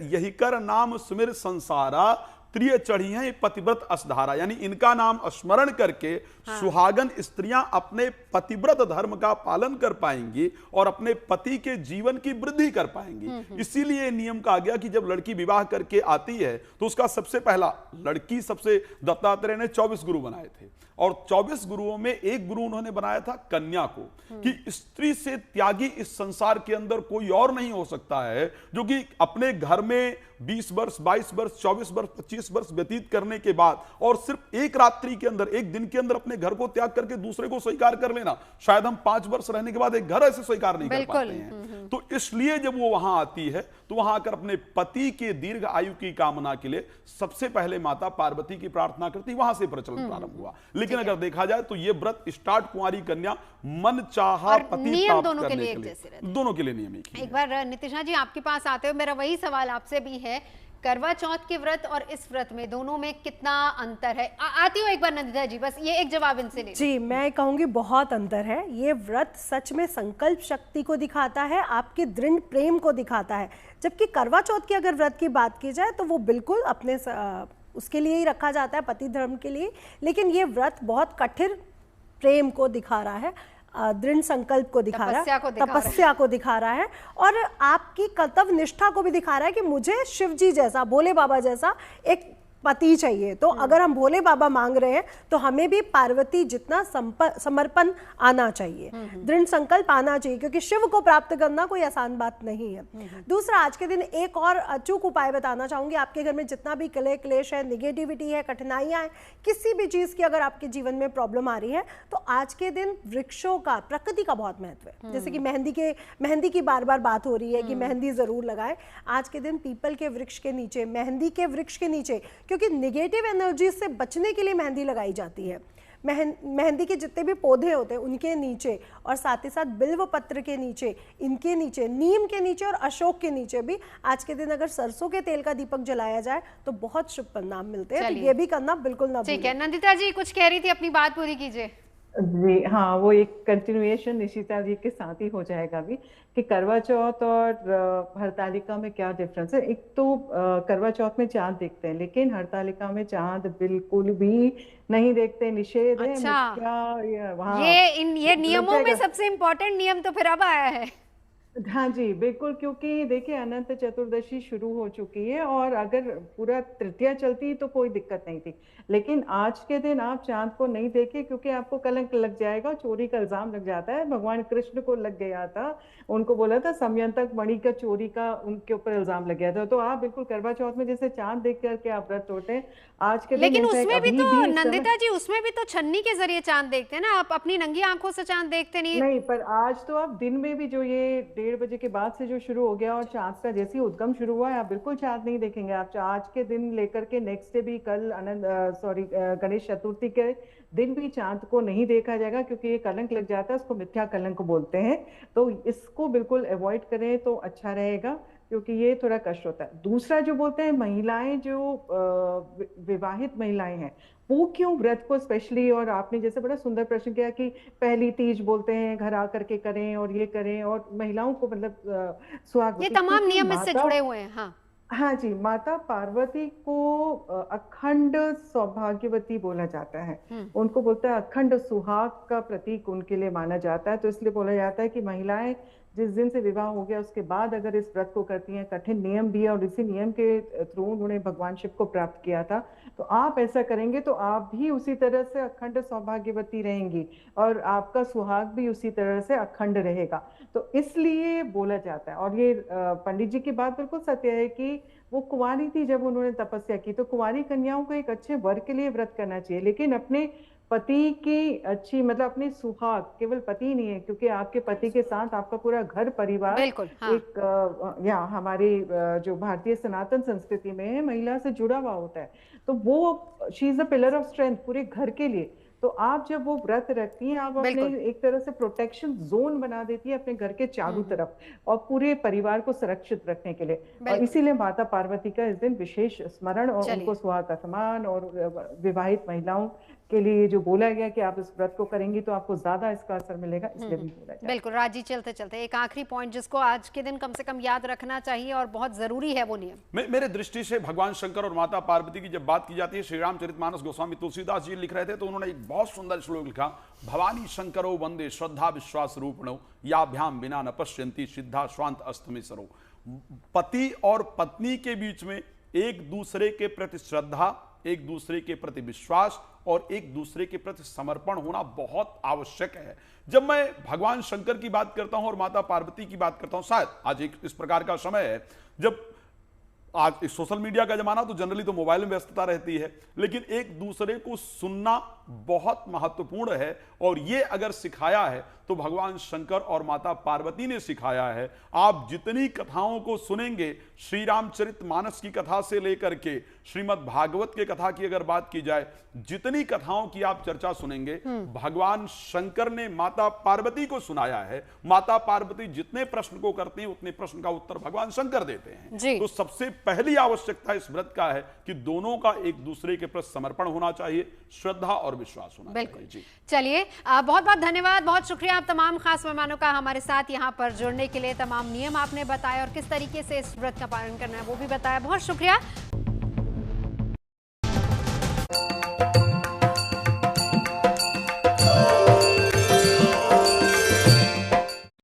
[SPEAKER 9] यही कर नाम सुमिर संसारा त्रिय चढ़ी हैं पतिव्रत असधारा, यानी इनका नाम स्मरण करके सुहागन स्त्रियां अपने पतिव्रत धर्म का पालन कर पाएंगी और अपने पति के जीवन की वृद्धि कर पाएंगी। इसीलिए नियम कहा गया कि जब लड़की विवाह करके आती है तो उसका सबसे पहला, लड़की सबसे दत्तात्रेय ने 24 गुरु बनाए थे और 24 गुरुओं में एक गुरु उन्होंने बनाया था कन्या को, कि स्त्री से त्यागी इस संसार के अंदर कोई और नहीं हो सकता है जो कि अपने घर में 20 वर्ष 22 वर्ष 24 वर्ष 25 वर्ष व्यतीत करने के बाद और सिर्फ एक रात्रि के अंदर, एक दिन के अंदर अपने घर को त्याग करके दूसरे को स्वीकार कर लेना। शायद हम 5 वर्ष रहने के बाद एक घर ऐसे स्वीकार नहीं कर पाते हैं। तो इसलिए जब वो वहां आती है तो वहां आकर अपने पति के दीर्घ आयु की कामना के लिए सबसे पहले माता पार्वती की प्रार्थना करती, वहां से प्रचलन प्रारंभ हुआ। लेकिन अगर देखा जाए तो ये व्रत स्टार्ट कुंवारी कन्या मन चाहा पति प्राप्त करने के लिए, दोनों के लिए नियम एक
[SPEAKER 1] बार नितिशा जी आपके पास आते हो, मेरा वही सवाल आपसे भी है, करवा चौथ के व्रत और इस व्रत में दोनों में कितना अंतर है? आती हो एक बार नंदिता जी, बस ये एक जवाब इनसे ले।
[SPEAKER 8] जी मैं कहूँगी बहुत अंतर है। ये व्रत सच में संकल्प शक्ति को दिखाता है, आपके दृढ़ प्रेम को दिखाता है, जबकि करवा चौथ की अगर व्रत की बात की जाए तो वो बिल्कुल अपने उसके लिए ही रखा जाता है, पति धर्म के लिए। लेकिन ये व्रत बहुत कठिन प्रेम को दिखा रहा है, दृढ़ संकल्प को दिखा रहा है, तपस्या को दिखा रहा है, और आपकी कर्तव्य निष्ठा को भी दिखा रहा है कि मुझे शिव जी जैसा, भोले बाबा जैसा एक पति चाहिए। तो अगर हम भोले बाबा मांग रहे हैं तो हमें भी पार्वती जितना समर्पण आना चाहिए, दृढ़ संकल्प आना चाहिए, क्योंकि शिव को प्राप्त करना कोई आसान बात नहीं है। दूसरा, आज के दिन एक और अचूक उपाय बताना चाहूंगी। आपके घर में जितना भी कलह क्लेश है, निगेटिविटी है, कठिनाइयां हैं, किसी भी चीज की अगर आपके जीवन में प्रॉब्लम आ रही है तो आज के दिन वृक्षों का, प्रकृति का बहुत महत्व है। जैसे कि मेहंदी की बार बार बात हो रही है कि मेहंदी जरूर लगाएं। आज के दिन पीपल के वृक्ष के नीचे, मेहंदी के वृक्ष के नीचे, क्योंकि निगेटिव एनर्जी से बचने के लिए मेहंदी लगाई जाती है। मेहंदी के जितने भी पौधे होते हैं उनके नीचे, और साथ ही साथ बिल्व पत्र के नीचे, इनके नीचे, नीम के नीचे और अशोक के नीचे भी आज के दिन अगर सरसों के तेल का दीपक जलाया जाए तो बहुत शुभ परिणाम मिलते हैं। तो ये भी करना बिल्कुल ना भूलें।
[SPEAKER 1] ठीक है, नंदिता जी कुछ कह रही थी, अपनी बात पूरी कीजिए।
[SPEAKER 6] जी हाँ, वो एक कंटिन्यूएशन निशिता जी के साथ ही हो जाएगा भी कि करवा चौथ और हरतालिका में क्या डिफरेंस है। एक तो करवा चौथ में चांद देखते हैं, लेकिन हरतालिका में चांद बिल्कुल भी नहीं देखते, निषेध है।
[SPEAKER 1] अच्छा,
[SPEAKER 6] वहाँ
[SPEAKER 1] ये नियमों में सबसे इम्पोर्टेंट नियम तो फिर अब आया है।
[SPEAKER 6] हाँ जी बिल्कुल, क्योंकि देखिए अनंत चतुर्दशी शुरू हो चुकी है और अगर पूरा तृतीया चलती तो कोई दिक्कत नहीं थी, लेकिन आज के दिन आप चांद को नहीं देखे क्योंकि आपको कलंक लग जाएगा, चोरी का इल्जाम लग जाता है। भगवान कृष्ण को लग गया था, उनको बोला था समयंतक मणि का चोरी का उनके ऊपर इल्जाम लग गया था। तो आप बिल्कुल करवा चौथ में जैसे चांद देख करके आप व्रत तोड़ते आज के दिन।
[SPEAKER 1] लेकिन उसमें भी तो नंदिता जी, उसमें भी तो छन्नी के जरिए चांद देखते हैं ना, आप अपनी नंगी आंखों से चांद देखते नहीं।
[SPEAKER 6] पर आज तो आप दिन में भी जो ये 1:30 बजे के बाद से जो शुरू हो गया और चांद का जैसे ही उद्गम शुरू हुआ है, आप बिल्कुल चांद नहीं देखेंगे। आप आज के दिन लेकर के नेक्स्ट डे भी, कल गणेश चतुर्थी के दिन भी चांद को नहीं देखा जाएगा क्योंकि ये कलंक लग जाता है, इसको मिथ्या कलंक बोलते हैं। तो इसको बिल्कुल अवॉइड करें तो अच्छा रहेगा क्योंकि ये थोड़ा कष्ट होता है। दूसरा जो बोलते हैं महिलाएं, जो विवाहित महिलाएं हैं वो क्यों व्रत को स्पेशली, और आपने जैसे बड़ा सुंदर प्रश्न किया कि पहली तीज बोलते हैं घर आकर के करें और ये करें, और महिलाओं को मतलब सुहाग,
[SPEAKER 1] ये तमाम नियम इससे जुड़े हुए हैं।
[SPEAKER 6] हाँ जी, माता पार्वती को अखंड सौभाग्यवती बोला जाता है। उनको बोलता है अखंड सुहाग का प्रतीक उनके लिए माना जाता है। तो इसलिए बोला जाता है कि महिलाएं जिस दिन से विवाह हो गया उसके बाद अगर इस व्रत को करती हैं, कठिन नियम भी है और इसी नियम के थ्रू उन्होंने भगवान शिव को प्राप्त किया था, तो आप ऐसा करेंगे तो आप भी उसी तरह से अखंड सौभाग्यवती रहेंगी और आपका सुहाग भी उसी तरह से अखंड रहेगा। तो इसलिए बोला जाता है। और ये पंडित जी की बात बिल्कुल सत्य है कि वो कुंवारी थी जब उन्होंने तपस्या की, तो कुंवारी कन्याओं को एक अच्छे वर के लिए व्रत करना चाहिए, लेकिन अपने पति की अच्छी, मतलब अपने सुहाग, केवल पति नहीं है क्योंकि आपके पति के साथ आपका पूरा घर परिवार एक या हमारी जो भारतीय सनातन संस्कृति में है महिला से जुड़ा हुआ होता है, तो वो she is a pillar of strength पूरे घर के लिए। तो आप जब वो व्रत रखती हैं, आप अपने एक तरह से प्रोटेक्शन जोन बना देती है अपने घर के चारों तरफ और पूरे परिवार को सुरक्षित रखने के लिए। और इसीलिए माता पार्वती का इस दिन विशेष स्मरण और उनको सुहाग का सम्मान, और विवाहित महिलाओं के लिए जो बोला गया कि आप इस व्रत को करेंगी तो आपको ज्यादा इसका असर मिलेगा, इसलिए भी बोला जाए।
[SPEAKER 1] बिल्कुल राजी, चलते चलते एक आखिरी पॉइंट जिसको आज के दिन कम से कम याद रखना चाहिए और बहुत जरूरी है वो नियम।
[SPEAKER 9] मेरे दृष्टि से भगवान शंकर और माता पार्वती की जब बात की जाती है, श्री रामचरितमानस गोस्वामी तुलसीदास जी लिख रहे थे तो उन्होंने एक बहुत सुंदर श्लोक लिखा, भवानी शंकरो वंदे श्रद्धा विश्वास रूपणो याभ्याम बिना न पश्यन्ति सिद्धा स्वांत अस्तमे सरो। पति और पत्नी के बीच में एक दूसरे के प्रति श्रद्धा, एक दूसरे के प्रति विश्वास और एक दूसरे के प्रति समर्पण होना बहुत आवश्यक है। जब मैं भगवान शंकर की बात करता हूं और माता पार्वती की बात करता हूं, शायद आज एक इस प्रकार का समय है जब आज सोशल मीडिया का जमाना, तो जनरली तो मोबाइल में व्यस्तता रहती है, लेकिन एक दूसरे को सुनना बहुत महत्वपूर्ण है। और ये अगर सिखाया है तो भगवान शंकर और माता पार्वती ने सिखाया है। आप जितनी कथाओं को सुनेंगे, श्री रामचरितमानस की कथा से लेकर के श्रीमद् भागवत के कथा की अगर बात की जाए, जितनी कथाओं की आप चर्चा सुनेंगे, भगवान शंकर ने माता पार्वती को सुनाया है। माता पार्वती जितने प्रश्न को करती हैं उतने प्रश्न का उत्तर भगवान शंकर देते हैं। तो सबसे पहली आवश्यकता इस व्रत का है कि दोनों का एक दूसरे के प्रति समर्पण होना चाहिए, श्रद्धा और विश्वास होना चाहिए। जी
[SPEAKER 1] चलिए, बहुत बहुत धन्यवाद, बहुत शुक्रिया आप तमाम खास मेहमानों का हमारे साथ यहाँ पर जुड़ने के लिए। तमाम नियम आपने बताए और किस तरीके से इस व्रत का पालन करना है वो भी बताया, बहुत शुक्रिया।